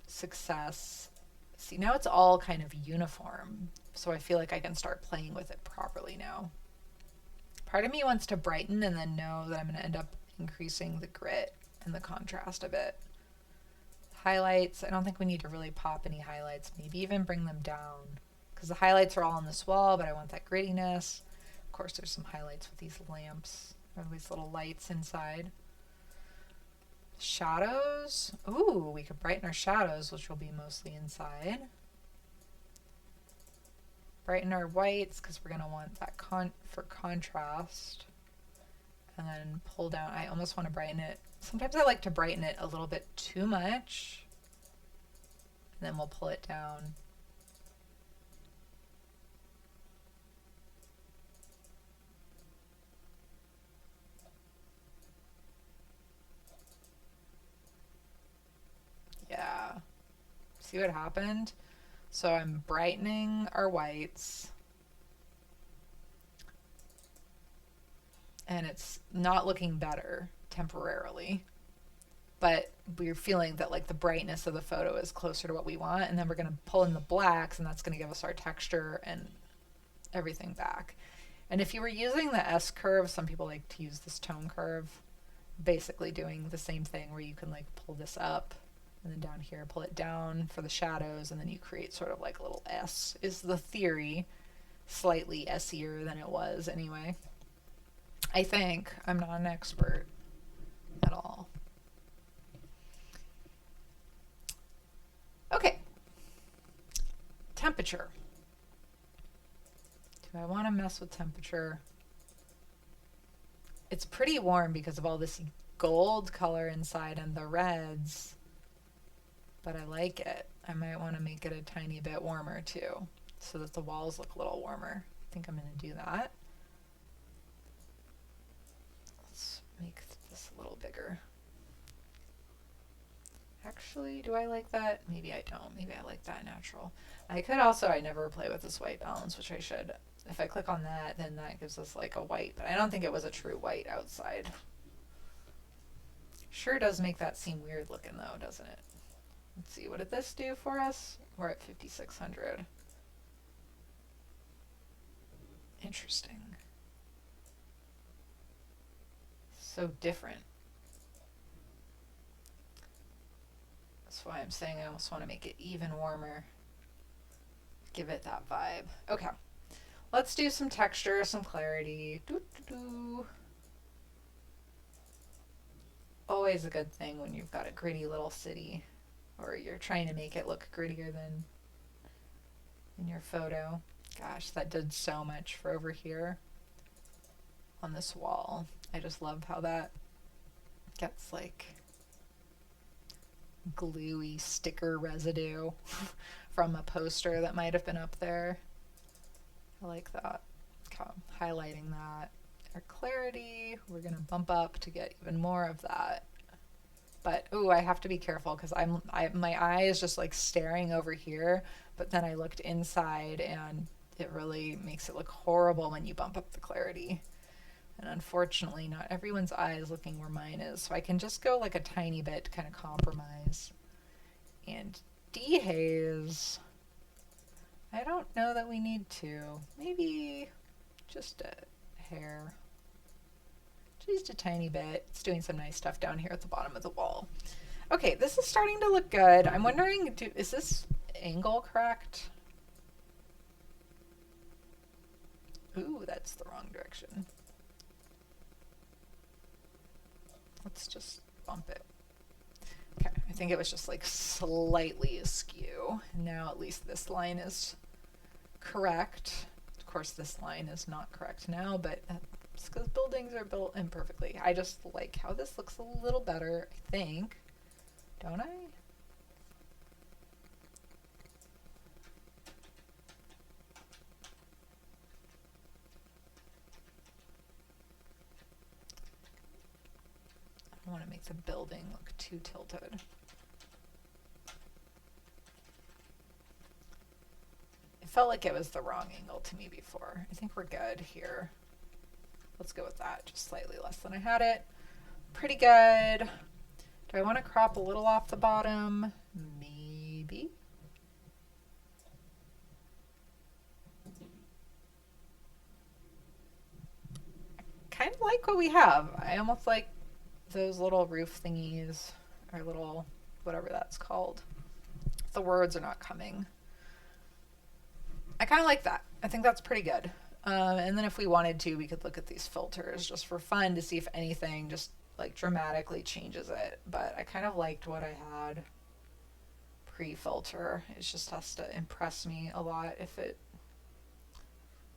success. See, now it's all kind of uniform, so I feel like I can start playing with it properly now. Part of me wants to brighten and then know that I'm gonna end up increasing the grit and the contrast a bit. Highlights, I don't think we need to really pop any highlights, maybe even bring them down because the highlights are all on this wall, but I want that grittiness. Of course, there's some highlights with these lamps or these little lights inside. Shadows, ooh, we could brighten our shadows, which will be mostly inside. Brighten our whites because we're going to want that for contrast. And then pull down, I almost want to brighten it. Sometimes I like to brighten it a little bit too much. And then we'll pull it down. See what happened? So I'm brightening our whites, and it's not looking better temporarily, but we're feeling that like the brightness of the photo is closer to what we want, and then we're going to pull in the blacks, and that's going to give us our texture and everything back. And if you were using the S curve, some people like to use this tone curve, basically doing the same thing where you can like pull this up and then down here pull it down for the shadows, and then you create sort of like a little S is the theory. Slightly S-ier than it was anyway. I think. I'm not an expert at all. Okay. Temperature. Do I want to mess with temperature? It's pretty warm because of all this gold color inside and the reds, but I like it. I might want to make it a tiny bit warmer too, so that the walls look a little warmer. I think I'm going to do that. Let's make this a little bigger. Actually, do I like that? Maybe I don't. Maybe I like that natural. I could also, I never play with this white balance, which I should. If I click on that, then that gives us like a white, but I don't think it was a true white outside. Sure does make that seem weird looking though, doesn't it? Let's see, what did this do for us? We're at 5,600. Interesting. So different. That's why I'm saying I almost want to make it even warmer. Give it that vibe. Okay. Let's do some texture, some clarity. Always a good thing when you've got a gritty little city, or you're trying to make it look grittier than in your photo. Gosh, that did so much for over here on this wall. I just love how that gets like gluey sticker residue from a poster that might have been up there. I like that. Okay, highlighting that. Our clarity, we're gonna bump up to get even more of that. But ooh, I have to be careful because my eye is just like staring over here, but then I looked inside and it really makes it look horrible when you bump up the clarity. And unfortunately, not everyone's eye is looking where mine is, so I can just go like a tiny bit to kind of compromise. And dehaze, I don't know that we need to. Maybe just a hair. Just a tiny bit. It's doing some nice stuff down here at the bottom of the wall. Okay, this is starting to look good. I'm wondering, is this angle correct? Ooh, that's the wrong direction. Let's just bump it. Okay, I think it was just like slightly askew. Now at least this line is correct. Of course, this line is not correct now, but it's because buildings are built imperfectly. I just like how this looks a little better, I think. Don't I? I don't want to make the building look too tilted. It felt like it was the wrong angle to me before. I think we're good here. Let's go with that, just slightly less than I had it. Pretty good. Do I want to crop a little off the bottom? Maybe. Kind of like what we have. I almost like those little roof thingies, or little, whatever that's called. The words are not coming. I kind of like that. I think that's pretty good. And then if we wanted to, we could look at these filters just for fun to see if anything just like dramatically changes it. But I kind of liked what I had pre-filter. It just has to impress me a lot if it,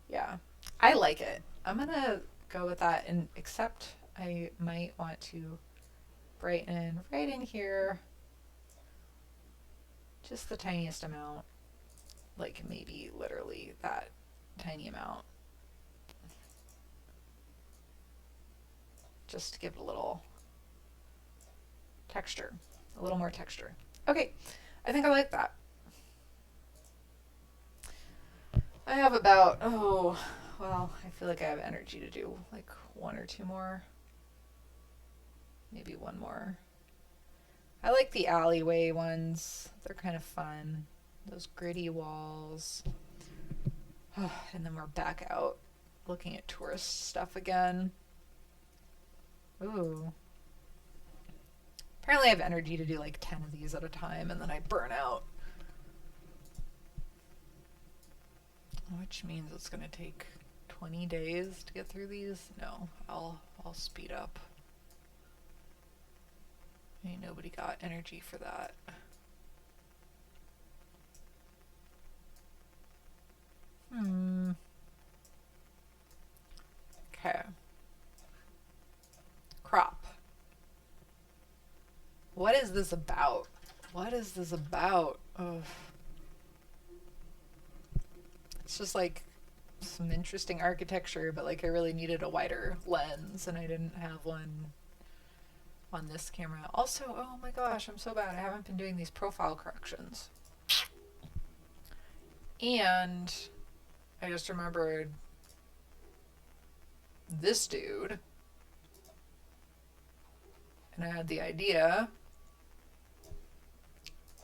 yeah, I like it. I'm gonna go with that, and except I might want to brighten right in here, just the tiniest amount, like maybe literally that tiny amount, just to give it a little texture, a little more texture. Okay, I think I like that. I have about, oh, well, I feel like I have energy to do like one or two more. Maybe one more. I like the alleyway ones. They're kind of fun. Those gritty walls. And then we're back out looking at tourist stuff again. Ooh. Apparently I have energy to do like 10 of these at a time and then I burn out. Which means it's going to take 20 days to get through these. No, I'll speed up. Ain't nobody got energy for that. Okay. Crop. What is this about? What is this about? Ugh. It's just like some interesting architecture, but like I really needed a wider lens and I didn't have one on this camera. Also, oh my gosh, I'm so bad. I haven't been doing these profile corrections. And I just remembered this dude. And I had the idea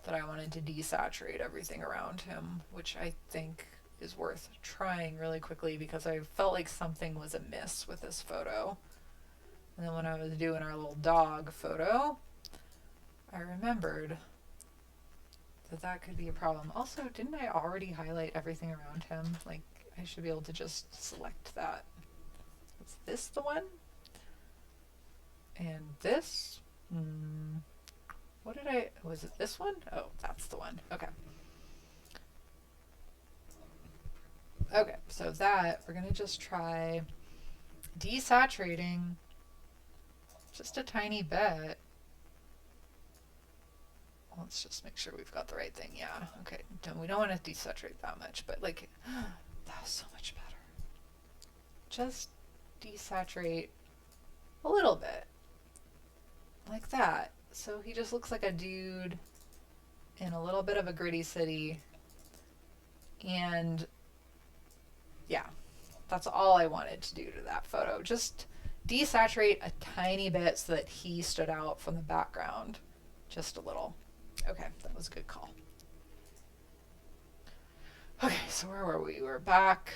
that I wanted to desaturate everything around him, which I think is worth trying really quickly because I felt like something was amiss with this photo. And then when I was doing our little dog photo, I remembered that that could be a problem. Also, didn't I already highlight everything around him? Like, I should be able to just select that. Is this the one? And this? What did I... Was it this one? Oh, that's the one. Okay. Okay, so that, we're going to just try desaturating just a tiny bit. Let's just make sure we've got the right thing. Yeah, okay. We don't want to desaturate that much, but like, that was so much better. Just desaturate a little bit. Like that. So he just looks like a dude in a little bit of a gritty city. And yeah, that's all I wanted to do to that photo. Just desaturate a tiny bit so that he stood out from the background. Just a little. Okay, that was a good call. Okay, so where were we? We're back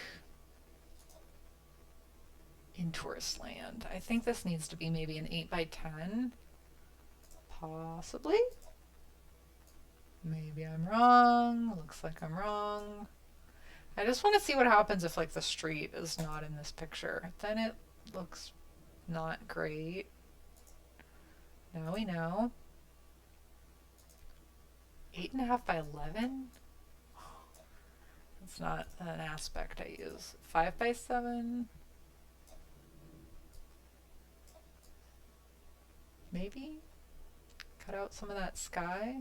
in tourist land. I think this needs to be maybe an 8x10. Possibly. Maybe I'm wrong. Looks like I'm wrong. I just want to see what happens if like the street is not in this picture. Then it looks not great. Now we know. 8.5x11? It's not an aspect I use. 5x7? Maybe? Cut out some of that sky?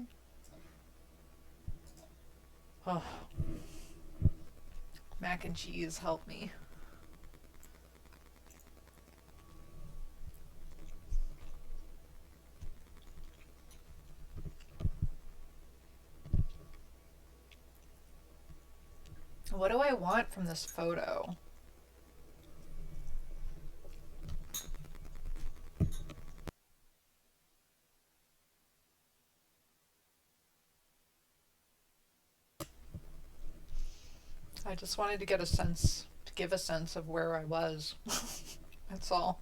Oh. Mac and cheese, help me. What do I want from this photo? I just wanted to get a sense, to give a sense of where I was. That's all.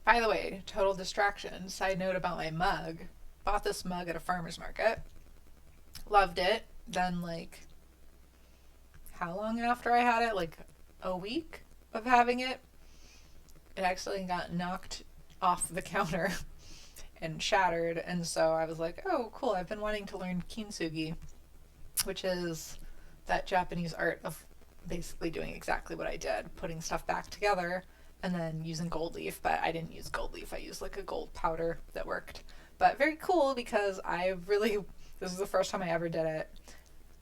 By the way, total distraction, side note about my mug. Bought this mug at a farmer's market. Loved it. Then like, how long after I had it? Like a week of having it. It actually got knocked off the counter and shattered, and so I was like, oh cool, I've been wanting to learn kintsugi, which is that Japanese art of basically doing exactly what I did, putting stuff back together and then using gold leaf. But I didn't use gold leaf, I used like a gold powder that worked. But very cool because I really, this is the first time I ever did it.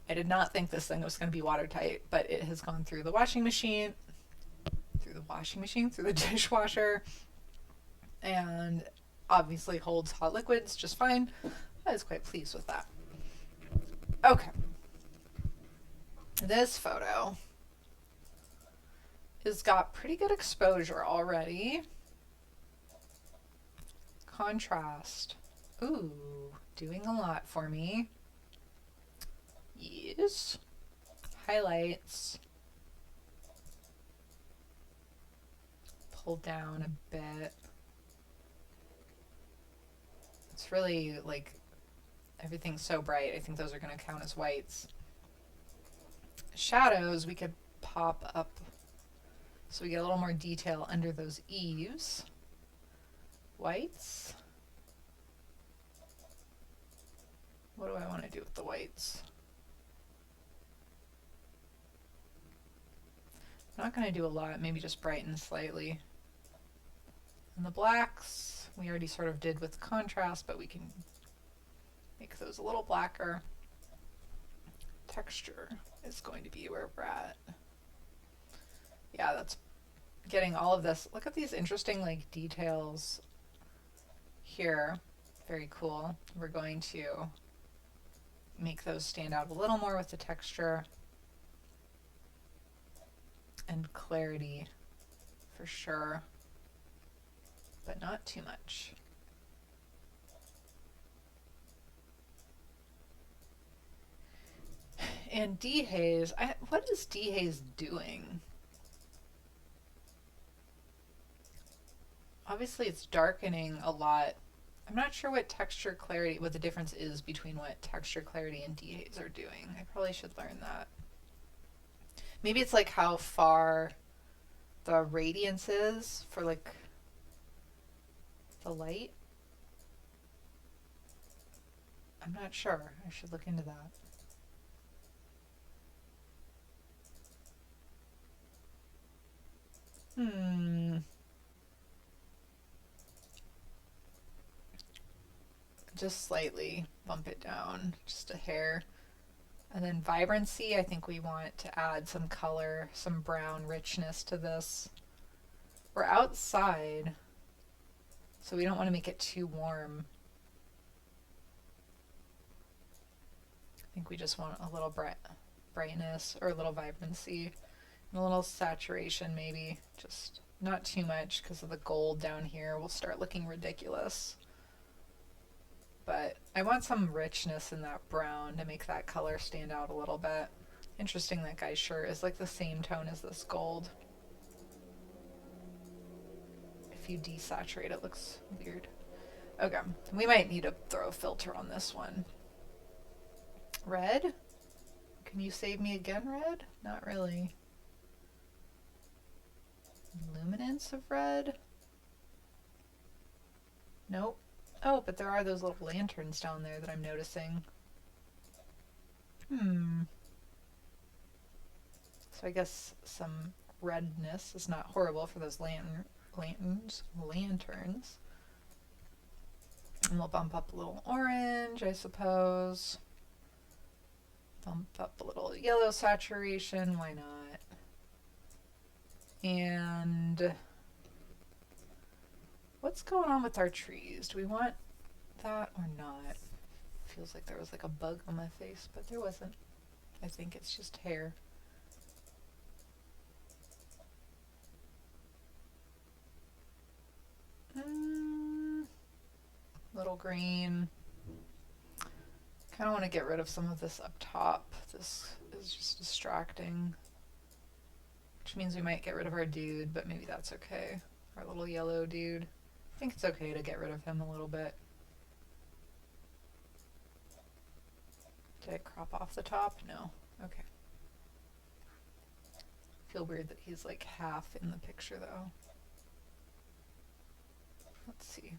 I did not think this thing was going to be watertight, but it has gone through the washing machine, through the dishwasher, and obviously holds hot liquids just fine. I was quite pleased with that. Okay. This photo has got pretty good exposure already. Contrast. Ooh, doing a lot for me. Yes. Highlights. Pull down a bit. It's really like everything's so bright. I think those are going to count as whites. Shadows we could pop up so we get a little more detail under those eaves. Whites. What do I want to do with the whites? I'm not going to do a lot, maybe just brighten slightly. And the blacks, we already sort of did with contrast, but we can make those a little blacker. Texture is going to be where we're at. Yeah, that's getting all of this. Look at these interesting like details here. Very cool. We're going to make those stand out a little more with the texture and clarity for sure, but not too much. And dehaze, what is dehaze doing? Obviously it's darkening a lot. I'm not sure what texture clarity, what the difference is between what texture clarity and dehaze are doing. I probably should learn that. Maybe it's like how far the radiance is for like the light. I'm not sure. I should look into that. Just slightly bump it down, just a hair. And then vibrancy, I think we want to add some color, some brown richness to this. We're outside, so we don't want to make it too warm. I think we just want a little brightness or a little vibrancy and a little saturation maybe. Just not too much because of the gold down here will start looking ridiculous. But I want some richness in that brown to make that color stand out a little bit. Interesting that guy's shirt is like the same tone as this gold. If you desaturate it, looks weird. Okay, we might need to throw a filter on this one. Red? Can you save me again, red? Not really. Luminance of red? Nope. Oh, but there are those little lanterns down there that I'm noticing. So I guess some redness is not horrible for those lanterns. And we'll bump up a little orange, I suppose. Bump up a little yellow saturation, why not? And what's going on with our trees? Do we want that or not? Feels like there was like a bug on my face, but there wasn't. I think it's just hair. Little green. Kind of want to get rid of some of this up top. This is just distracting. Which means we might get rid of our dude, but maybe that's okay. Our little yellow dude. I think it's okay to get rid of him a little bit. Did I crop off the top? No. Okay. Feel weird that he's like half in the picture though. Let's see.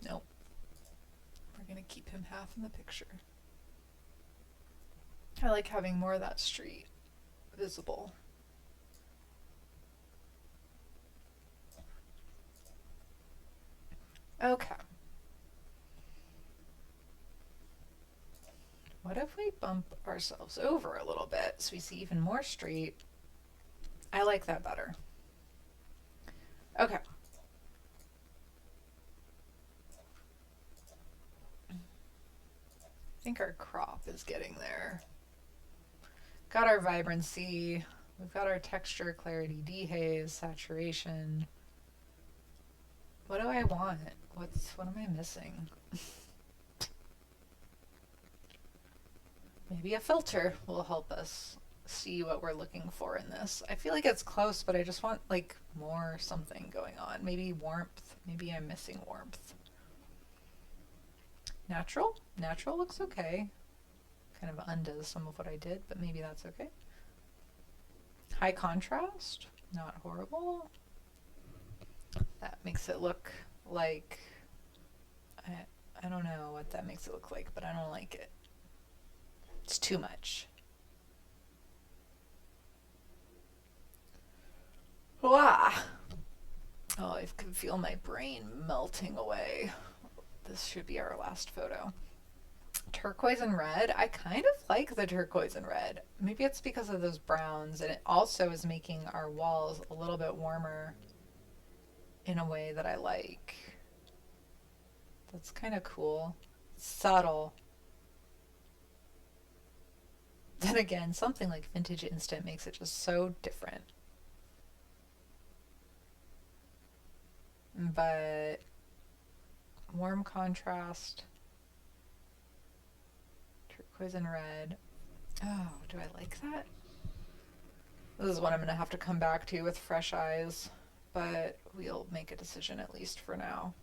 Nope. We're gonna keep him half in the picture. I like having more of that street visible. Okay. What if we bump ourselves over a little bit so we see even more street? I like that better. Okay. think our crop is getting there. Got our vibrancy. We've got our texture, clarity, dehaze, saturation. What do I want? What am I missing? Maybe a filter will help us see what we're looking for in this. I feel like it's close, but I just want like more something going on. Maybe warmth. Maybe I'm missing warmth. Natural? Natural looks okay. Kind of undoes some of what I did, but maybe that's okay. High contrast? Not horrible. That makes it look like... I don't know what that makes it look like, but I don't like it. It's too much. Wah! Oh, I can feel my brain melting away. This should be our last photo. Turquoise and red. I kind of like the turquoise and red. Maybe it's because of those browns, and it also is making our walls a little bit warmer in a way that I like. That's kind of cool. Subtle. Then again, something like Vintage Instant makes it just so different. But warm contrast, turquoise and red. Oh, do I like that? This is one I'm going to have to come back to with fresh eyes, but we'll make a decision at least for now.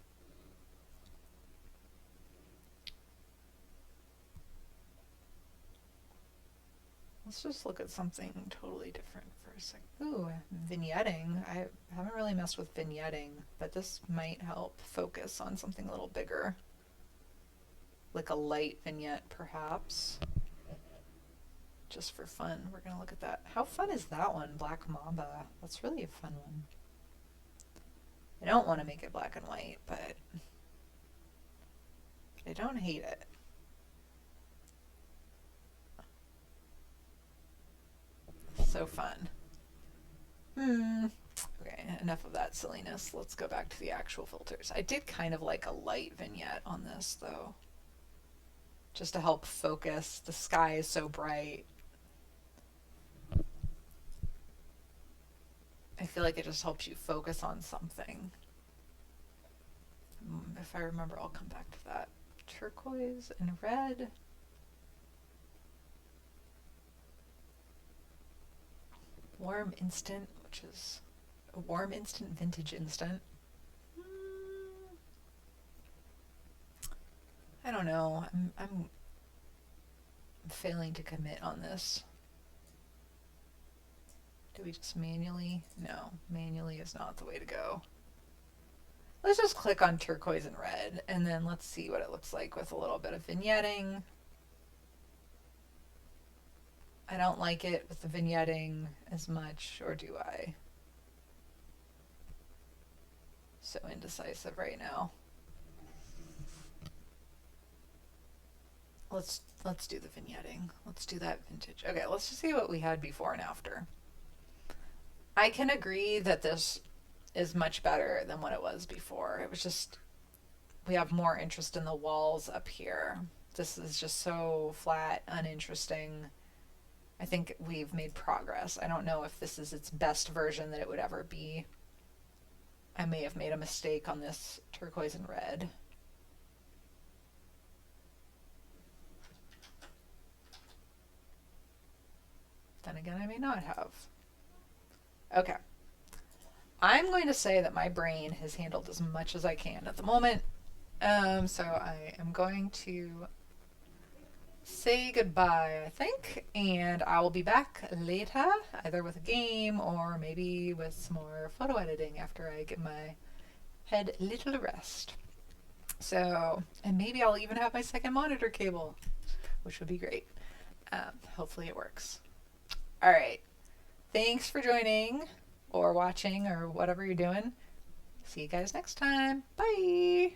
Let's just look at something totally different for a second. Ooh, vignetting. I haven't really messed with vignetting, but this might help focus on something a little bigger. Like a light vignette, perhaps. Just for fun, we're gonna look at that. How fun is that one, Black Mamba? That's really a fun one. I don't want to make it black and white, but I don't hate it. So fun. Okay, enough of that silliness. Let's go back to the actual filters. I did kind of like a light vignette on this, though. Just to help focus. The sky is so bright. I feel like it just helps you focus on something. If I remember, I'll come back to that. Turquoise and red. Warm Instant, which is a Warm Instant Vintage Instant. I don't know. I'm failing to commit on this. Do we just manually? No, manually is not the way to go. Let's just click on turquoise and red, and then let's see what it looks like with a little bit of vignetting. I don't like it with the vignetting as much, or do I? So indecisive right now. Let's do the vignetting. Let's do that vintage. Okay, let's just see what we had before and after. I can agree that this is much better than what it was before. It was just, we have more interest in the walls up here. This is just so flat, uninteresting. I think we've made progress. I don't know if this is its best version that it would ever be. I may have made a mistake on this turquoise and red. Then again, I may not have. Okay. I'm going to say that my brain has handled as much as I can at the moment. So I am going to say goodbye, I think, and I will be back later, either with a game or maybe with some more photo editing after I give my head a little rest. So, and maybe I'll even have my second monitor cable, which would be great. Hopefully it works. All right. Thanks for joining or watching or whatever you're doing. See you guys next time. Bye.